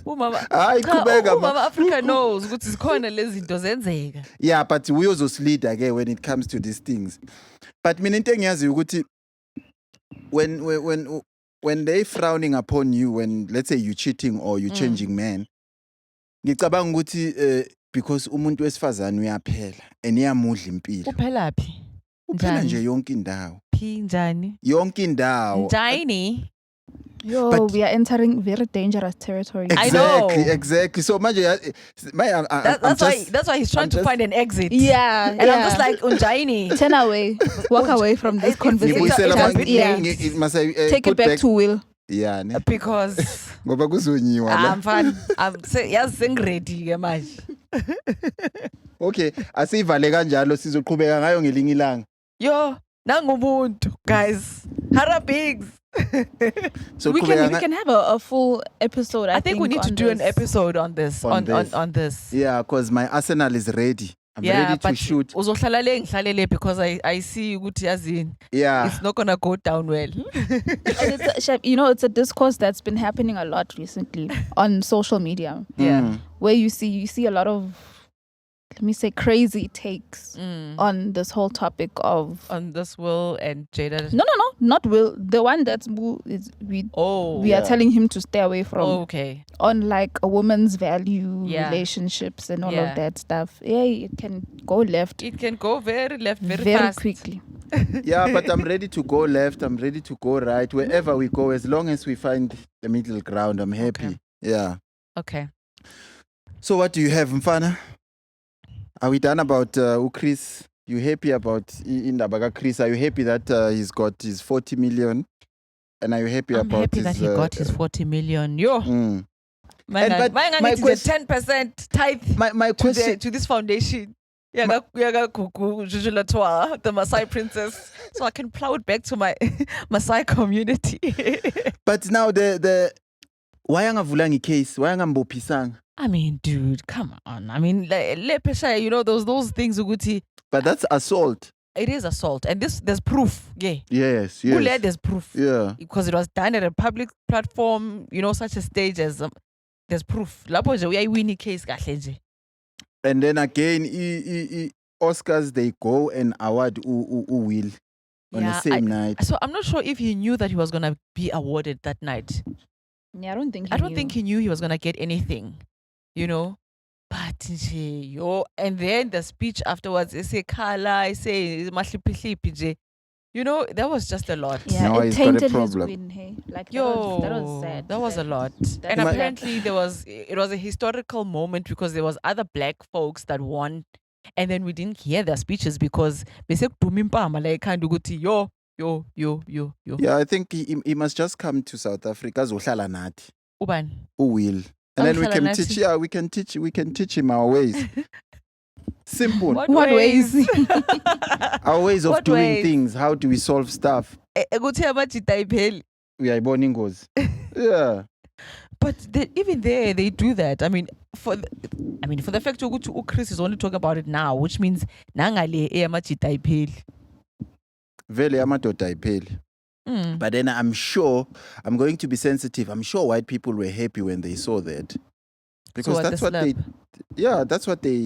Umama Hayi qhubeka man. Umama Africa knows ukuthi zikhona lezi zinto zenzeka. Yeah, but uyozosleader ke when it comes to these things. But mina into engiyazi ukuthi when they frowning upon you when let's say you cheating or you changing man, ngicabanga ukuthi because umuntu wesifazane uyaphela and iyamudla impilo. Uphela phi? Uphela nje yonke indawo. Phi njani? Yonke indawo. Njani? Yo, But- we are entering very dangerous territory. I know. Exactly. So manje That's why he's trying to find an exit. Yeah. And I'm just like unjaini. turn away. Walk away from this conversation. Take Take it back to Will. Yeah, ne. Because Ngoba kuzonyiwa la. I'm fine. I'm ready ke manje. Okay, asivale kanjalo sizoqhubeka ngayo ngelinye ilanga. Yo, nangumuntu, guys. Harabigs. So We can have a full episode. I think we need to on do an this. episode on this. On this. On this. Yeah, because my arsenal is ready. I'm ready to shoot. Uzohlala le ngihlalele because I see ukuthi yazini. Yeah. It's not gonna go down well. And it's a discourse that's been happening a lot recently on social media, Yeah. where you see a lot of, let me say, crazy takes on this whole topic of On this Will and Jada. no, not Will, the one that's Oh. we are telling him to stay away from, Okay. on like a woman's value, Yeah. relationships and all Yeah. of that stuff. Yeah, it can go left It can go very left, very very fast. quickly. Yeah, but I'm ready to go left. I'm ready to go right. Wherever we go, as long as we find the middle ground, I'm happy. Okay. Yeah. Okay. So what do you have, Mfana? Are we done about Chris? You happy about Indabaga Chris? Are you happy that he's got his 40 million? And are you happy I'm about happy his... that he got his 40 million. Yo. Mm. My my question- 10% tithe My question... to this foundation. Yaga kuku Juju Latour, the Maasai princess. So I can plow it back to my Maasai community. But now the... Why angavulangi case? Why angambophisanga? I mean, dude, come on. I mean, those things ukuthi, But that's assault. it is assault. And there's proof. Yeah. Yes, Kule, yes. there's proof. Yeah. Because it was done at a public platform, such a stage as there's proof. Lapho nje uyayiwina case kahle nje. And then again, Oscars, they go and award Will on the same night. So I'm not sure if he knew that he was gonna be awarded that night. Yeah, I don't think Think he knew he was gonna get anything, But nje, and then the speech afterwards, they say khala, I say mahliphi nje. That was just a lot. Yeah, Now it he's got a tainted his problem. win. Hey, like Yo, that was sad. That was a lot. That And was apparently it was a historical moment because there was other black folks that won, and then we didn't hear their speeches because they said like kind of yo. Yeah, I think he must just come to South Africa. Zohlala nathi. Uban. Who will? And then we Zohlala can nathi. teach. Yeah, we can teach him our ways. Simple. What ways? Our ways of What doing ways? things. How do we solve stuff? Ekuthi amajita ipheli. uyayibona ingozi. Yeah. But even there, they do that. I mean, for the fact that Chris is only talking about it now, which means nangale eyamajita ipheli. Vele amadoda ayipheli. But then I'm sure, I'm going to be sensitive. I'm sure white people were happy when they saw that. Because that's what they, that's what they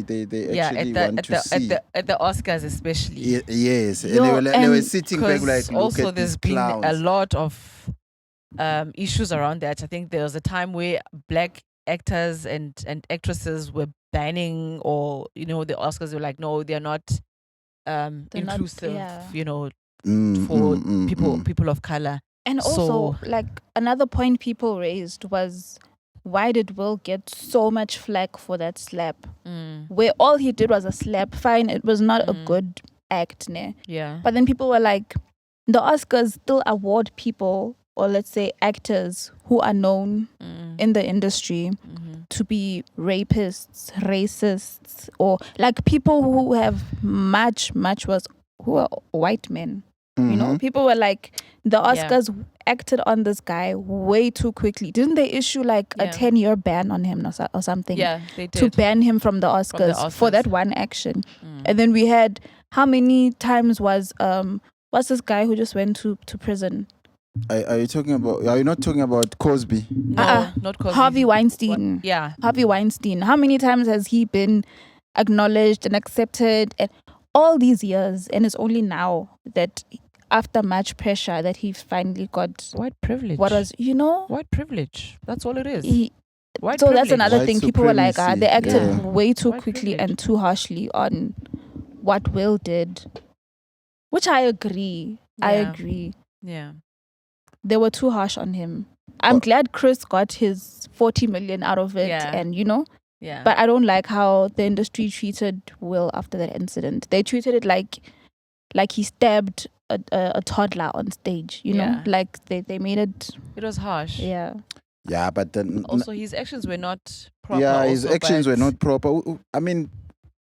actually want to see. At the Oscars especially. Yes. And they were sitting back like, look also at there's these been clowns. a lot of issues around that. I think there was a time where black actors and actresses were banning, or, the Oscars were like, no, they're not inclusive, for people of color. And also, like, another point people raised was, why did Will get so much flack for that slap? Where all he did was a slap. Fine, it was not a good act, ne? Yeah. But then people were like, the Oscars still award people, or let's say actors, who are known in the industry to be rapists, racists, or like people who have much worse, who are white men. People were like, the Oscars acted on this guy way too quickly. Didn't they issue like a 10-year ban on him or something? Yeah, they did. To ban him from the Oscars for that one action. And then we had, how many times was what's this guy who just went to prison? Are you not talking about Cosby? No, not Cosby. Harvey Weinstein. What? Yeah. Harvey Weinstein. How many times has he been acknowledged and accepted? And all these years, and it's only now that after much pressure that he finally got white privilege. What was, white privilege. That's all it is. White so privilege. that's another White thing. People were like, they acted way too White quickly privilege. and too harshly on what Will did, which I agree. I Yeah. agree. Yeah. They were too harsh on him. I'm glad Chris got his 40 million out of it, and Yeah. But I don't like how the industry treated Will after that incident. They treated it like he stabbed a toddler on stage, Yeah. like they made it. It was harsh. Yeah. Yeah, but then Also, his actions were not proper. yeah, his also, actions but- were not proper. I mean,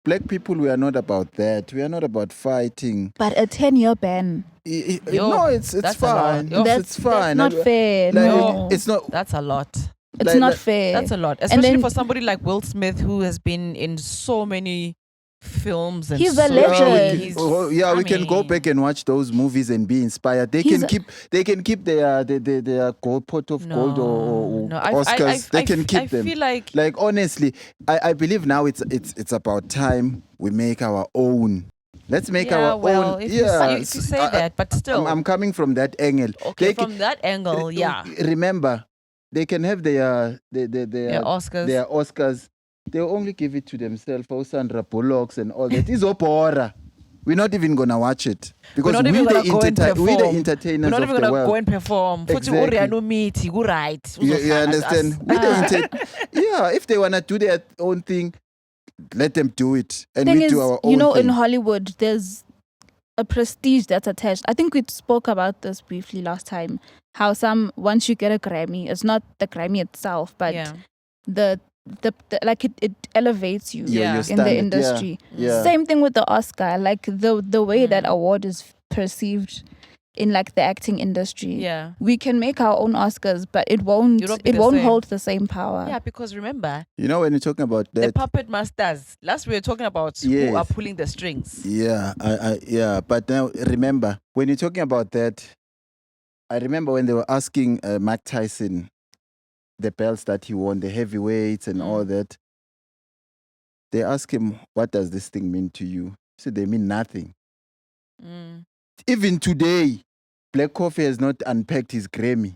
black people, we are not about that. We are not about fighting. But a 10-year ban. Yo, No, it's that's a lot. fine. Yo. It's fine. That's not fair. Like, No. it's not. That's a lot. It's like- not like- fair. That's a lot, especially then- for somebody like Will Smith, who has been in so many films. And He's so a many- legend. he's- we I can go mean, back and watch those movies and be inspired. They He's can keep their gold pot of gold or no, Oscars. They can keep I them. feel like Honestly, I believe now it's about time we make our own. Let's make our own. If Yeah, you say that, but still, I'm coming from that angle. okay, from that angle, yeah. Remember, they can have their Oscars. Their Oscars. They'll only give it to themselves. For Sandra Bullocks and all that. It's opera. We're not even gonna watch it because We're not even gonna go and we the perform. entertainers We're not of even the gonna world. go and perform. Futhi Exactly. uri meet, you right. You understand? Yeah, if they wanna do their own thing, let them do it, and Thing we is, do our own thing. in Hollywood, there's a prestige that's attached. I think we spoke about this briefly last time. How once you get a Grammy, it's not the Grammy itself, but Yeah. the like it elevates you Yeah. Your in standard, the industry. Yeah. Same thing with the Oscar. Like the way that award is perceived in like the acting industry. Yeah. We can make our own Oscars, but it won't It won't be the same. hold the same power. Yeah, because remember, You know when you're talking about the that. puppet masters. Last we were talking about Yes. who are pulling the strings. Yeah, yeah. But now remember, when you're talking about that, I remember when they were asking Mike Tyson the belts that he won, the heavyweights and all that. They asked him, "What does this thing mean to you?" He said, "They mean nothing." Mm. Even today, Black Coffee has not unpacked his Grammy.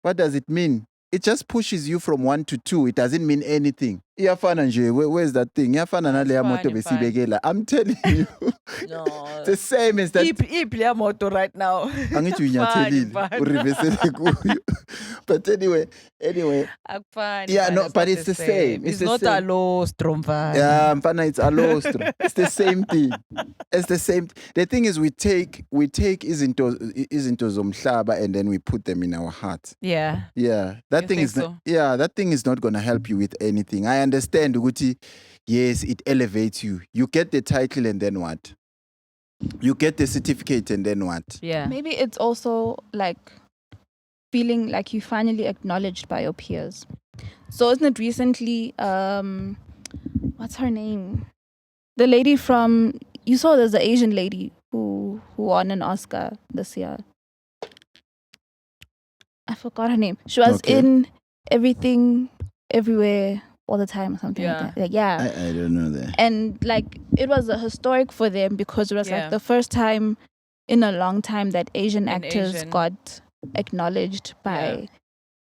What does it mean? It just pushes you from 1 to 2. It doesn't mean anything. Iyafana nje, where's that thing? Iyafana naleya fine, moto it's fine. besibekela. I'm telling you. No. It's the same as that. Iplea moto right now. Angithi uyinyathelile, Fine. urivesele kuyo. But anyway. Fine, Yeah, fine, no, it's but not it's the same. It's the not same. a low stromva. Yeah, mfana, it's alostro. It's the same thing. It's the same. The thing is, we take izinto zomhlaba and then we put them in our heart. Yeah. Yeah, that You thing think is not, so? yeah, that thing is not gonna help you with anything. I understand, Uguti. Yes, it elevates you. You get the title and then what? You get the certificate and then what? Yeah. Maybe it's also like feeling like you finally acknowledged by your peers. So isn't it recently, what's her name? The lady from, you saw there's an Asian lady who won an Oscar this year. I forgot her name. She was in Everything, Everywhere, All the Time or something like that. Like, I don't know that. And like it was a historic for them because it was like the first time in a long time that Asian actors got acknowledged by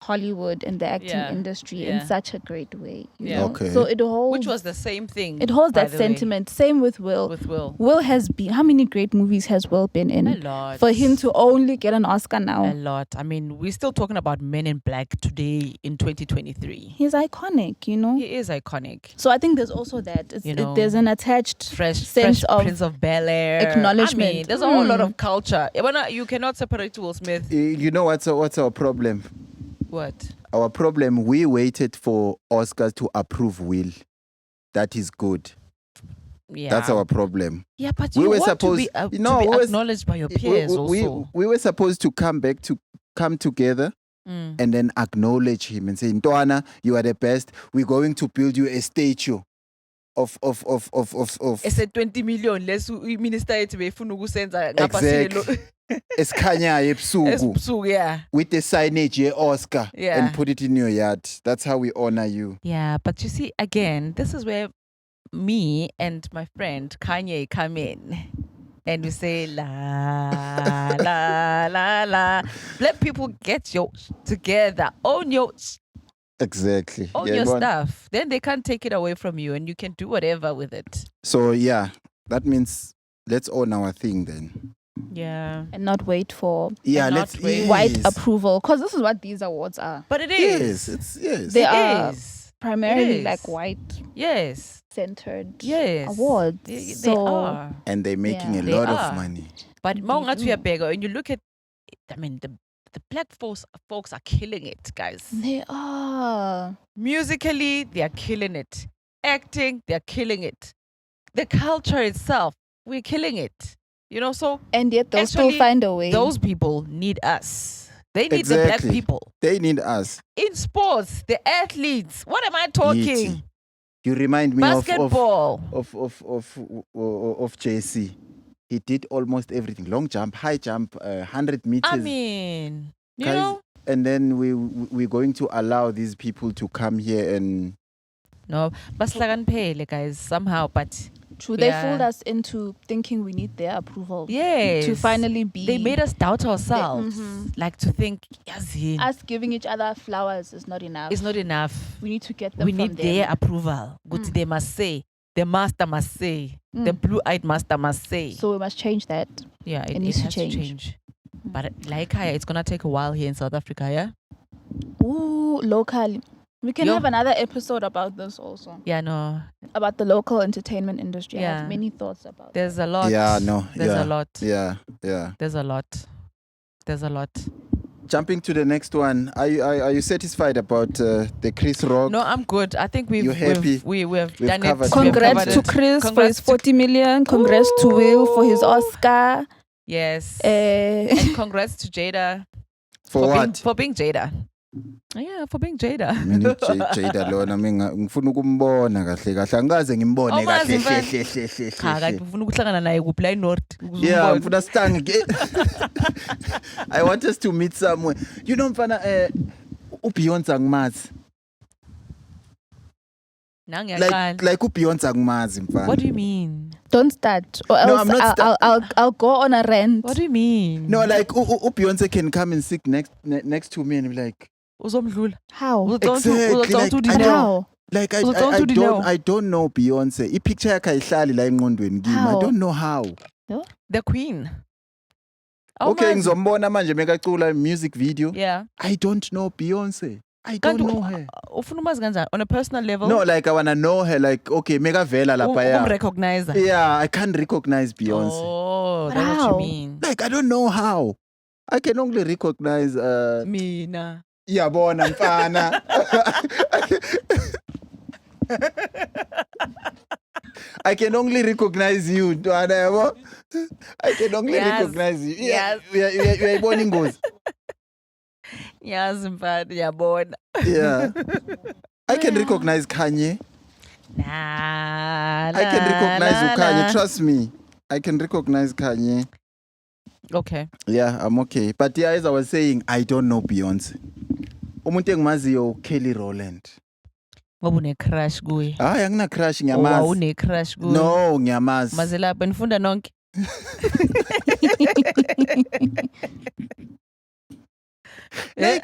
Hollywood and the acting industry in such a great way. You know? So it holds, which was the same thing. It holds that sentiment. Same with Will. Will has been, how many great movies has Will been in? A lot. For him to only get an Oscar now. A lot. I mean, we're still talking about Men in Black today in 2023. He's iconic, you know. He is iconic. So I think there's also that. There's an attached sense of Prince of Bel-Air acknowledgement. I mean, there's a whole lot of culture. You cannot separate Will Smith. You know what's our problem? What? Our problem, we waited for Oscars to approve Will. That is good. Yeah. That's our problem. Yeah, but you were supposed to be acknowledged by your peers also. We were supposed to come together and then acknowledge him and say, Ntwana, you are the best. We're going to build you a statue of It's a 20 million less minister exactly. Eskhanyayo ebusuku with the signage Oscar and put it in your yard. That's how we honor you. Yeah, but you see, again, this is where me and my friend Kanye come in. And we say, la, la, la, la. Let people get your together. Own your... Exactly. Own your stuff. Then they can't take it away from you and you can do whatever with it. So, that means let's own our thing then. Yeah. And not wait for wait. white approval. Because this is what these awards are. But it is. They are primarily like white. Yes. Centered awards. They are. And they're making a lot of money. But when you look at, I mean, the black folks are killing it, guys. They are. Musically, they are killing it. Acting, they're killing it. The culture itself, we're killing it. You know, so... And yet they'll still find a way. Those people need us. They need the black people. They need us. In sports, the athletes. What am I talking? You remind me basketball. of JC. He did almost everything. Long jump, high jump, 100 meters. I mean, you guys, know. And then we're going to allow these people to come here and... No, guys, somehow, but... True, they fooled us into thinking we need their approval. Yes. To finally be... They made us doubt ourselves. Like to think, us giving each other flowers is not enough. It's not enough. We need to get them We need their approval. They must say. The master must say. The blue-eyed master must say. So we must change that. Yeah, it needs to change. But like it's going to take a while here in South Africa, yeah? Ooh, locally. We can have another episode about this also. Yeah, no. About the local entertainment industry. I have many thoughts about There's a lot. Yeah, no. There's a lot. Yeah. There's a lot. Jumping to the next one. Are you satisfied about the Chris Rock? No, I'm good. I think we've done it. Congrats to Chris for his 40 million. Congrats to Will for his Oscar. Yes. And congrats to Jada. For what? For being Jada. Yeah, for being Jada. Jada lona ngifuna ukumbona kahle kahle angikaze ngimbone kahle ngifuna ukuhlangana naye kuphi la eNorth. Yeah, ngifuna sitange. I want us to meet somewhere. You know mfana uBeyonce angimazi. Like uBeyonce angimazi mfana. What do you mean? Don't start, or else I'll go on a rant. What do you mean? No, like Beyonce can come and sit next to me and be like, how? Exactly. How? Like I don't know Beyonce. I picture yakhe ayihlali la engqondweni kimi. I don't know how. The Queen. Okay, ngizombona manje mekacula music video. Yeah. I don't know Beyonce. I don't know her. On a personal level? No, like I wanna know her. Like, okay, mega vela la paya. Recognize her. Yeah, I can't recognize Beyonce. Oh, that's what you mean. Like, I don't know how. I can only recognize Mina. Yeah, bona mfana. I can only recognize you, Ntwana. I can only recognize you. Yeah, we are born in goes. Yes, but yeah, boy. Yeah. I can recognize Kanye. Nah, I can recognize Kanye. nah. Trust me. I can recognize Kanye. Okay. Yeah, I'm okay. But yeah, as I was saying, I don't know Beyonce. Umuntu engimaziyo Kelly Rowland. Wawune crush kuye. Hayi angina crush Or ngiyamazi. wawune crush kuye. No, ngiyamazi. Mazela benifunda nonke. Like,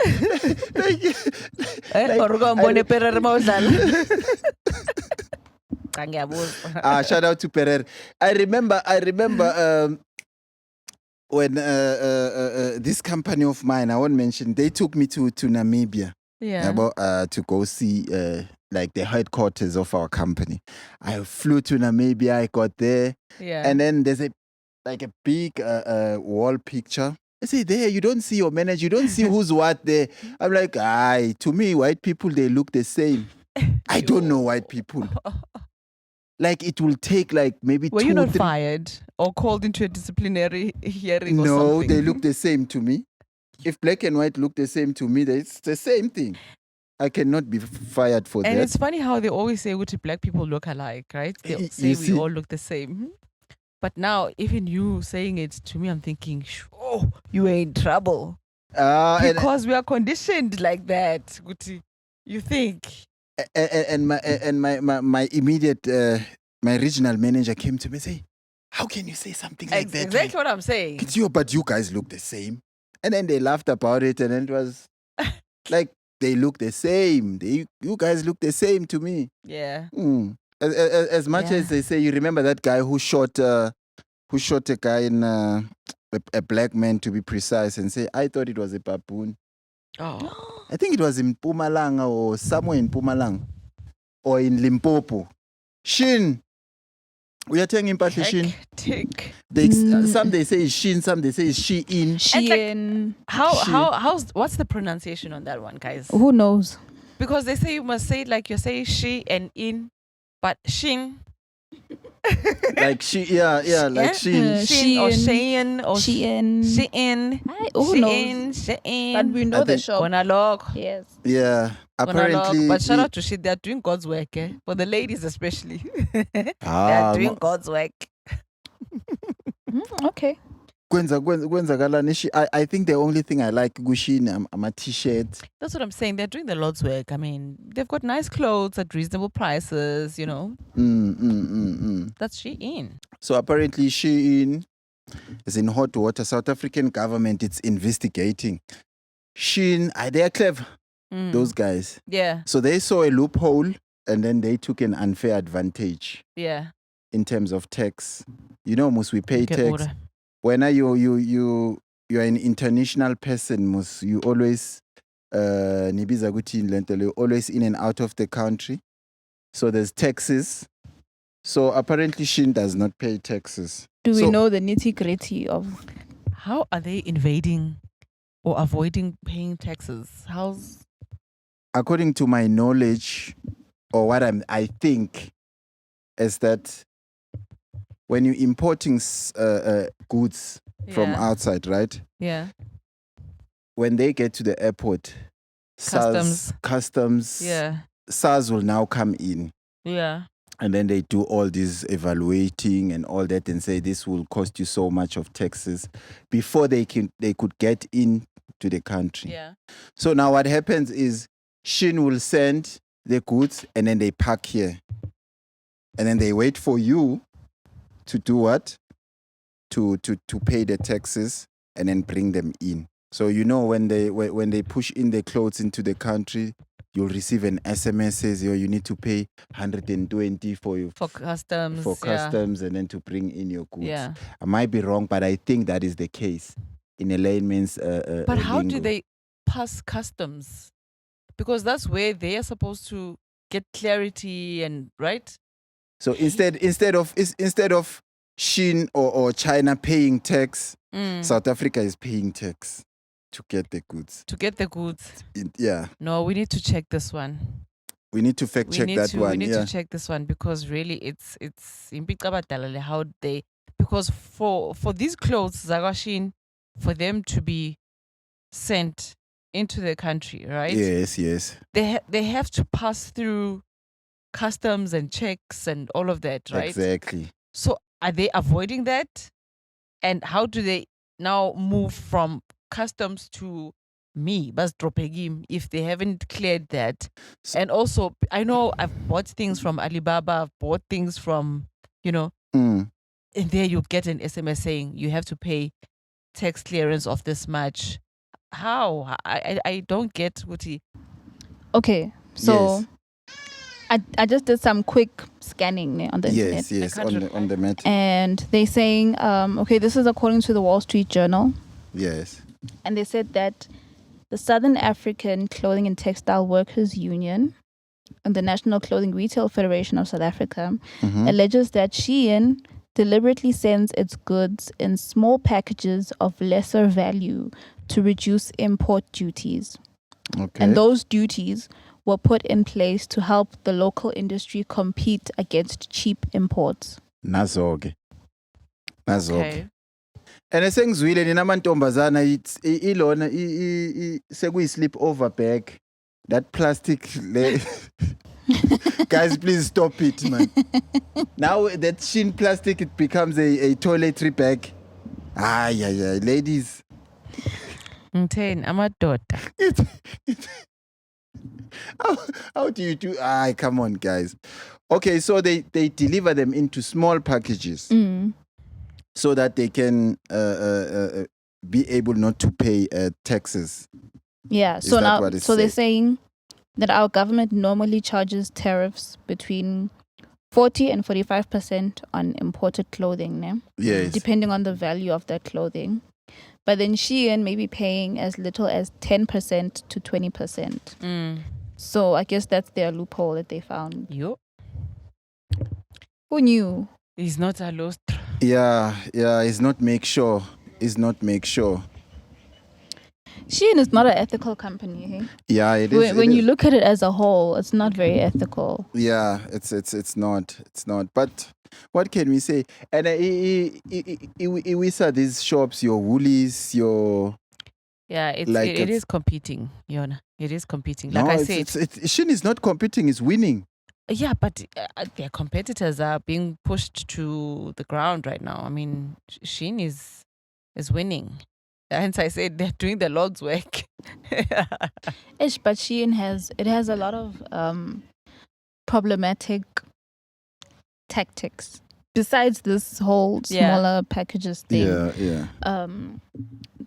Or ukambone Perere mawudlala. Cha ngiyabuza. shout out to Pereira. I remember when this company of mine, I won't mention, they took me to Namibia. Yeah. To go see like the headquarters of our company. I flew to Namibia. I got there, Yeah. and then there's a big wall picture. I say there, you don't see your manager, you don't see who's what there. I'm like, to me, white people, they look the same. I don't know white people. Like it will take like maybe Were 2 you not 3 fired or called into a disciplinary hearing or No, something? they look the same to me. If black and white look the same to me, it's the same thing. I cannot be fired for And that. it's funny how they always say which black people look alike, right? They You say we see- all look the same. But now, even you saying it to me, I'm thinking, oh, you are in trouble. And Because we are conditioned like that, Guti. You think? my immediate my regional manager came to me and say, "How can you say something like that? Exactly what I'm saying. It's you, but you guys look the same." And then they laughed about it, and then it was like they look the same. You guys look the same to me. Yeah. As much Yeah. as they say, you remember that guy who shot a guy in a black man, to be precise, and say, I thought it was a baboon. Oh. I think it was in Mpumalanga or somewhere in Mpumalanga or in Limpopo. Shein. We are telling him about Shein. Hectic. Some they say it's Shein, some they say it's Shein. Shein. What's the pronunciation on that one, guys? Who knows? Because they say you must say it like you're saying she and in, but Shein. Like like Shein. Shein or Shein or Shein. Shein. Who knows? Shein. But we know I the think- shop. Gonna log. Yes. Yeah. Apparently. But shout out to shit, they're doing God's work, eh? For the ladies especially. They're doing God's work. Okay. I think the only thing I like Gushin, I'm a t-shirt. That's what I'm saying. They're doing the Lord's work. I mean, they've got nice clothes at reasonable prices, you know. That's Shein. So apparently Shein is in hot water. South African government, it's investigating. Shein, they are clever, those guys. Yeah, So they saw a loophole and then they took an unfair advantage yeah. in terms of tax. You know, must we pay Okay, tax? order. When you are an international person, must you always nibiza ukuthi lento le, always in and out of the country. So there's taxes. So apparently Shein does not pay taxes. Do we So- know the nitty gritty of? How are they invading or avoiding paying taxes? How's According to my knowledge, or what I think, is that when you're importing goods from Yeah. outside, right? Yeah, When they get to the airport, customs, yeah, SARS will now come in. yeah. And then they do all this evaluating and all that and say this will cost you so much of taxes before they could get in to the country. Yeah. So now what happens is Shein will send the goods and then they pack here. And then they wait for you to do what? To pay the taxes and then bring them in. So you know when they push in the clothes into the country, you'll receive an SMS says you need to pay 120 for customs. customs and then to bring in your goods. Yeah. I might be wrong, but I think that is the case in a layman's But how do lingo. they pass customs? Because that's where they are supposed to get clarity and right. So instead of Shein or China paying tax, South Africa is paying tax to get the goods. To get the goods. Yeah. No, we need to check this one. We need to fact check that one. We need Yeah. to check this one because really it's how they, because for these clothes Zagashin, for them to be sent into the country, right? Yes. They have to pass through customs and checks and all of that, right? Exactly. So are they avoiding that? And how do they now move from customs to me, bas dropegim, if they haven't cleared that? And also, I know I've bought things from Alibaba, I've bought things from, Mm. and there you get an SMS saying you have to pay tax clearance of this much. How? I don't get what he. Okay, so Yes. I just did some quick scanning on the internet. Yes, can't on the mat. And they're saying, okay, this is according to the Wall Street Journal. Yes. And they said that the Southern African Clothing and Textile Workers Union and the National Clothing Retail Federation of South Africa alleges that Shein deliberately sends its goods in small packages of lesser value to reduce import duties. Okay. And those duties were put in place to help the local industry compete against cheap imports. Nazoke. Okay. And esengizwile nina amantombazana ilona sekuyi slip over bag. That plastic guys, please stop it, man. Now that Shein plastic, it becomes a toiletry bag. Yeah, ladies. Mtheni amadoda. How do you do? Come on, guys. Okay, so they deliver them into small packages so that they can be able not to pay taxes. Yeah, Is so that now, what it so they're said? saying that our government normally charges tariffs between 40 and 45% on imported clothing, né? Yes. Depending on the value of that clothing. But then Shein may be paying as little as 10% to 20%. So I guess that's their loophole that they found. Yo. Who knew? He's not a lost. Yeah, it's not make sure. Shein is not an ethical company. Hey? Yeah, it is. When you look at it as a whole, it's not very ethical. Yeah, it's not. But what can we say? And we saw these shops, your Woolies, your Yeah, it is competing, Yona. It is competing. Like I said, Shein is not competing; it's winning. yeah, but their competitors are being pushed to the ground right now. I mean, Shein is winning. Hence, I said they're doing the Lord's work. But Shein has a lot of problematic tactics. Besides this whole smaller packages thing,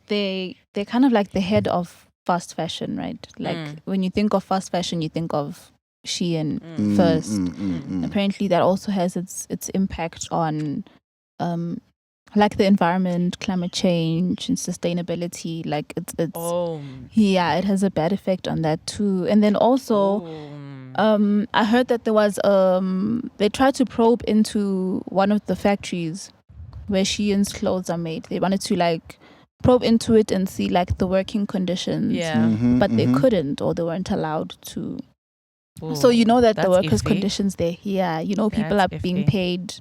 they're kind of like the head of fast fashion, right? Like when you think of fast fashion, you think of Shein first. Apparently, that also has its impact on like the environment, climate change, and sustainability. Like it has a bad effect on that too. And then also, I heard that there was they tried to probe into one of the factories where Shein's clothes are made. They wanted to like probe into it and see like the working conditions. Yeah. But they couldn't, or they weren't allowed to. So you know that the workers' conditions there, people are being paid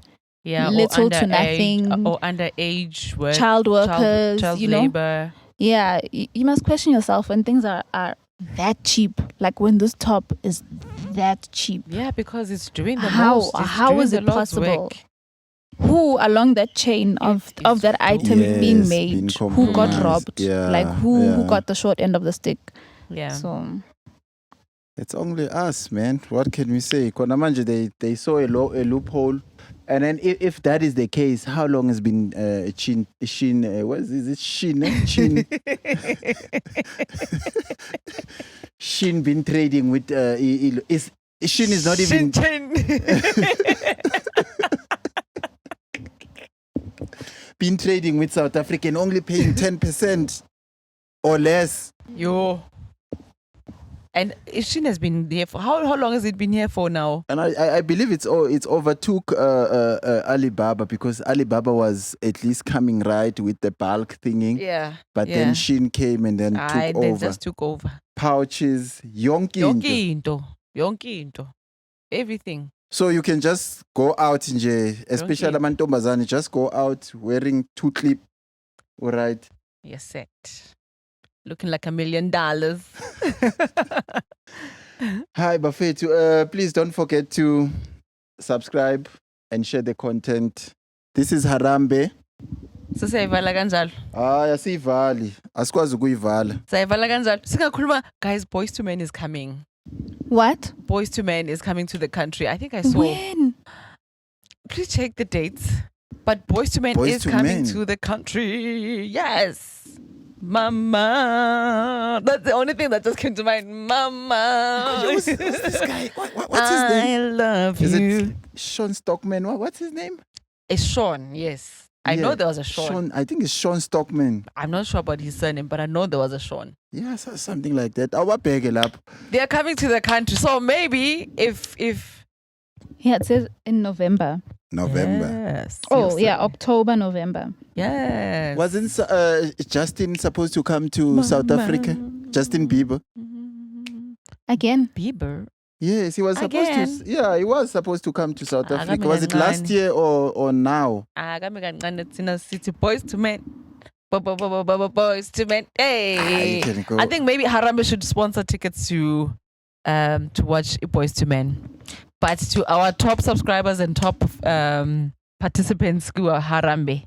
little to nothing, or underage work, child workers, child labor. Yeah, you must question yourself when things are that cheap. Like when this top is that cheap. Yeah, because it's doing the most. How is it possible? Who along that chain of that item being made, who got robbed, who got the short end of the stick? Yeah. So it's only us, man. What can we say? Konamanje, they saw a loophole. And then if that is the case, how long has been Shein, what is it? Shein Shein been trading with Shein is not even been trading with South African, only paying 10% or less. Yo. And Shein has been there for how long has it been here for now? And I believe it's overtook Alibaba, because Alibaba was at least coming right with the bulk thingy. Yeah. But then Shein came and then took over. They just took over. Pouches, yonke into everything. So you can just go out nje, especially amantombazane, just go out wearing 2 clip. All right. Yes, set. Looking like $1 million. Hi, Bafetu. Please don't forget to subscribe and share the content. This is Harambe. So sayivala kanjalo. Asiyivali. Asikwazi ukuyivala. Sayivala kanjalo. Singakhuluma, guys, Boyz II Men is coming. What? Boyz II Men is coming to the country. I think I saw. When? Please check the dates. But Boyz II Men Boyz is II coming Men. to the country. Yes. Mama. That's the only thing that just came to mind. Mama. Who's this guy? What's his name? I love Is you. it Sean Stockman? What's his name? It's Sean, yes. I know there was a Sean. I think it's Sean Stockman. I'm not sure about his surname, but I know there was a Sean. Yeah, something like that. Awabheke lapho. They're coming to the country. So maybe if Yeah, it says in November. November. Yes. Oh, yeah, October, November. Yes. Wasn't Justin supposed to come to South Africa? Justin Bieber. Again. Bieber. Yes, he was supposed Again? to. Yeah, he was supposed to come to South Ah, Africa. Was it last year or now? Kami kancane thina sithi Boyz II Men. Boyz II Men. Hey. you can go. I think maybe Harambe should sponsor tickets to watch Boyz II Men. But to our top subscribers and top participants who are Harambe,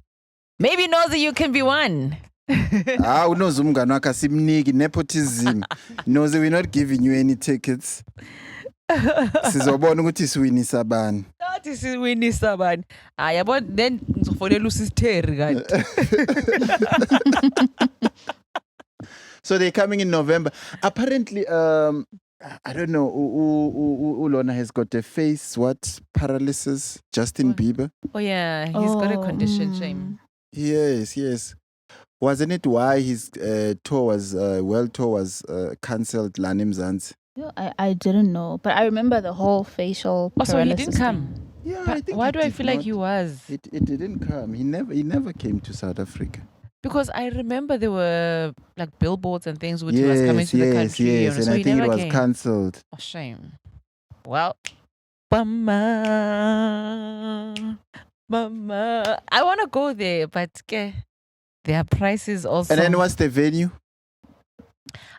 maybe Nozi, you can be one. Unozi umngani wakhe asimniki nepotism. Nozi, we're not giving you any tickets. Sizobona ukuthi siwinisa bani. Nathi siwinisa bani. Yabo then ngizofonela uSitheri kanti. So they're coming in November. Apparently, I don't know. Ulona has got a face paralysis. Justin Bieber. Oh yeah, he's got a condition, shame. Yes. Wasn't it why his tour was cancelled? Lanim Zanzi. I didn't know, but I remember the whole facial Oh, so he paralysis didn't thing. come. Yeah, But I think. why do I feel like he was? It didn't come. He never came to South Africa. Because I remember there were like billboards and things which he was coming to the country. Yes, and so I he think it never was came. cancelled. Oh, shame. Well, Mama. I want to go there, but their prices also. And then what's the venue?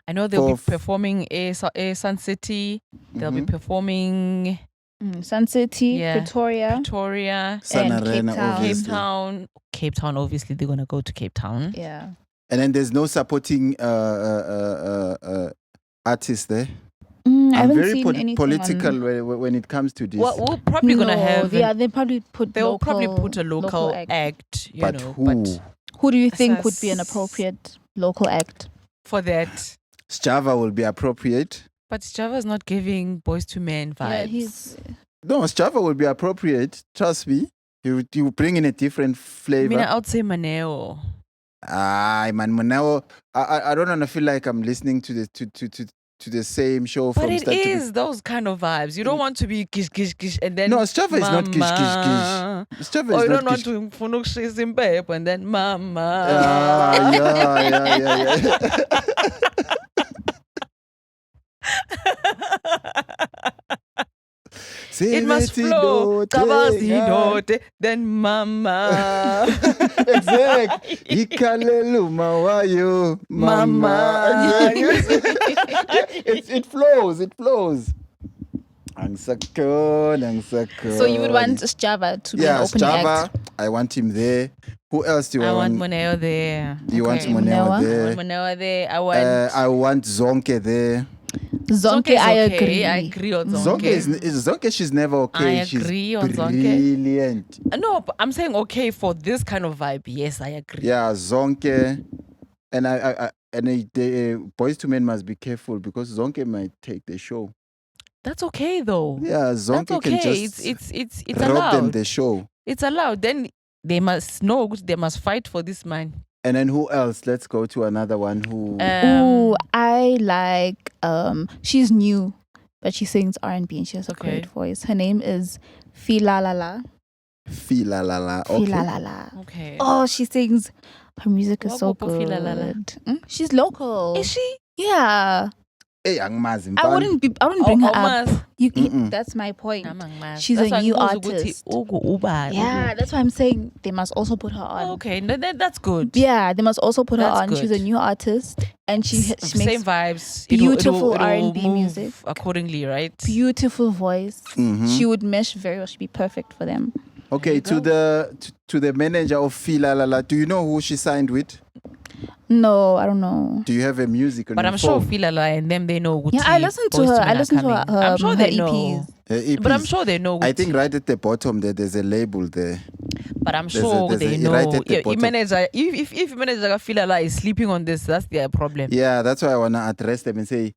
I know they'll be For- performing a Sun City. They'll be Mhm. performing Sun City, Yeah. Pretoria, Victoria, Sun and Cape Arena, Town. Cape obviously. Town. Cape Town, obviously, they're going to go to Cape Town. Yeah. And then there's no supporting artists there. I I'm haven't very seen anything political on... when it comes to this. Well, we're probably going to have. Yeah, they probably put. They'll local, probably put a local act. act, you but know. who? But Who do you think would be an Sas- appropriate local act? for that, Java will be appropriate. but Java's not giving Boyz II Men vibes. Yeah, he's. No, Java will be appropriate. Trust me. You bring in a different I flavor. mean, I would say Maneo. Man, now I don't want to feel like I'm listening to the same show But from it start to is those kind of vibes. You don't want to be gish gish gish and then No, Java is not gish gish mama. gish. Java Or is you not don't want gish. to funuk shizimbep and then mama. Yeah. It must flow. Kabazidote, then mama. Exact. Ikaleluma wayo, mama. It flows. Angsakon. So you would want Java to be an Yeah, opening Java. act. I want him there. Who else do you I want? want Moneo there. You want Okay, Moneo Monewa. I there? want Moneo there. I want I want Zonke there. Zonke, is I okay. agree. I agree on Zonke Zonke. is Zonke. She's never okay. I agree on She's Zonke. brilliant. No, but I'm saying okay for this kind of vibe. Yes, I agree. Yeah, Zonke, and the Boyz II Men must be careful because Zonke might take the show. That's okay though. Yeah, Zonke That's okay. can just It's rob them allowed. the show. It's allowed. Then they must know. They must fight for this man. And then who else? Let's go to another one who. Ooh, I like. She's new, but she sings R&B and she has a Okay. great voice. Her name is Filalala. Filalala. Okay. Filalala. Okay. Oh, she sings. Her music is so Wagopo Filalala. good. She's local. Is she? Yeah. Hey, angimazi I wouldn't bring her up. Mm-mm. That's my point. Namangmazi. She's That's a why new ngibuza ukuthi artist. ubani. Yeah, that's why I'm saying they must also put her on. Okay, no, that's good. Yeah, they must also put her That's on. She's a good. new artist, and she Same makes vibes. beautiful it'll R&B move music. accordingly, right? beautiful voice. Mhm. She would mesh very well. She'd be perfect for them. Okay, to the manager of Fila La La, do you know who she signed with? No, I don't know. Do you have a music on But your I'm sure phone? Filala and them, they know. Yeah, I listened to Boyz her. II I Men are listened to her. coming. I'm sure her they EPs. know. Her But I'm EPs. sure they know. I think right at the bottom there's a label there. But I'm There's sure there's they right know. at the Yeah, bottom. manager, if manager Filala is sleeping on this, that's their problem. Yeah, that's why I wanna address them and say,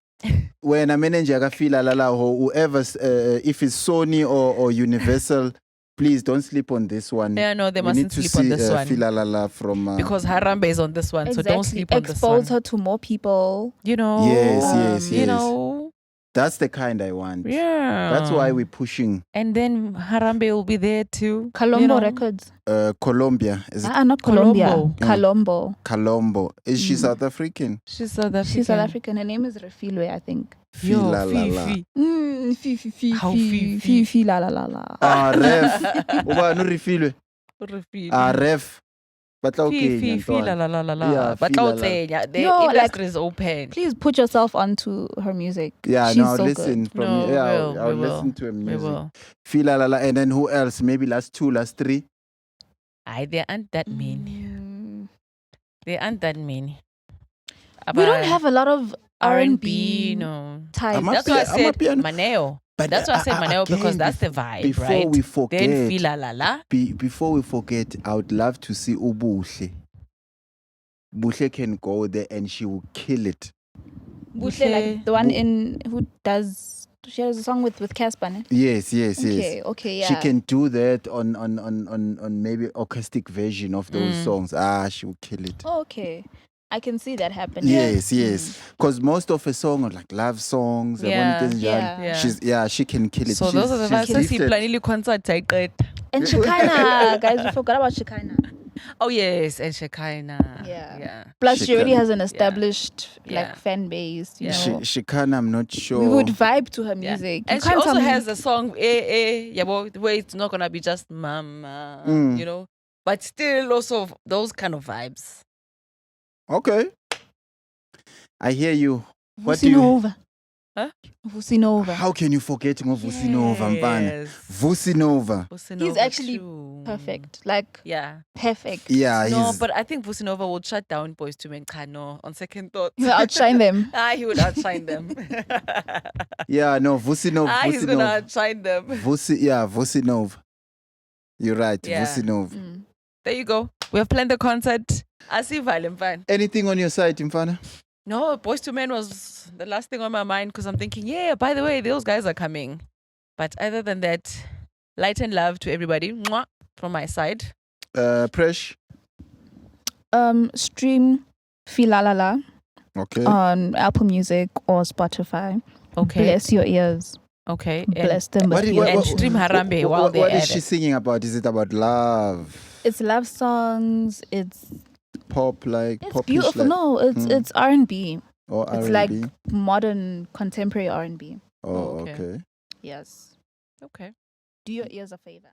when a manager Fila La La or whoever, if it's Sony or Universal, please don't sleep on this one. Yeah, no, they We need mustn't to sleep see on this one. Fila La La from Because Harambe is on this one, so don't sleep on Expose this one. her to more people. You know. Yes. You know. That's the kind I want. Yeah. That's why we're pushing And then Harambe will be there too. Colombo you know. Records. Colombia. Is it Not Colombia. Colombo. Colombo. Colombo? Is she South African? She's South African. She's South African. Her name is Refilwe, I think. Yo, Fila La La. Fifi. How Fifi? Fifi la la la la. Ref. Uba no refilwe. Ref. But okay. Fifi, la la la la la. Yeah, But feel I'll la la. say, yeah, the No, industry is open. Please put yourself onto her music. Yeah, She's no, I'll so listen good. from No, you. Yeah, we I'll will. listen to her We music. will. Fila La La. And then who else? Maybe last two, last three. There aren't that many. There aren't that many. We don't have a lot of R&B no. type. I'm That's why I I'm a said piano. Maneo. But That's why I said Maneo because that's the vibe, before right? we forget, Then Fila la la. before we forget, I would love to see Ubuhle. Buhle can go there and she will kill it. Buhle, like the one in who does she has a song with Casper, ne? Yes. Okay, yeah. She can do that on maybe acoustic version of those songs. She will kill it. Oh, okay. I can see that happening. Yes. Because most of her songs are like love songs. Yeah. She can kill it. So those are the vibes. she's Let's see, gifted. planning concert take it. And Shekinah, guys, we forgot about Shekinah. Oh yes, and Shekinah. Yeah. Plus, she already Shekinah. has an established Yeah. fan base. You know, Shekinah, I'm not sure. we would vibe to her Yeah. music. And You she can't also tell me- has a song, where it's not gonna be just mama, you know, but still also those kind of vibes. Okay. I hear you. What do you? Vusinova. Huh? Vusinova. How can you forget Vusinova, Mfana? Yes. Vusinova. He's actually too. perfect. Like, Yeah. perfect. Yeah, No, he's. but I think Vusinova will shut down Boyz II Men. No, on second thought. He'll outshine them. He would outshine them. Yeah, no, Vusinova. He's gonna Vusinova. outshine them. Vusinova. You're right, Yeah. Vusinova. There you go. We have planned the concert. I see Violent Fan. Anything on your side, Mfana? No, Boyz II Men was the last thing on my mind because I'm thinking, yeah, by the way, those guys are coming. But other than that, light and love to everybody. Mwah, from my side. Presh. Stream Filalala Okay. on Apple Music or Spotify. Okay. Bless your ears. Okay. Bless them with What- your what- And stream Harambe while what they're is at she it. singing about? Is it about love? It's love songs. It's Pop, like popish, beautiful. like, No, it's R&B. or It's R&B? like modern contemporary R&B. Oh, Okay. okay. Yes. Okay. Do your ears a favor.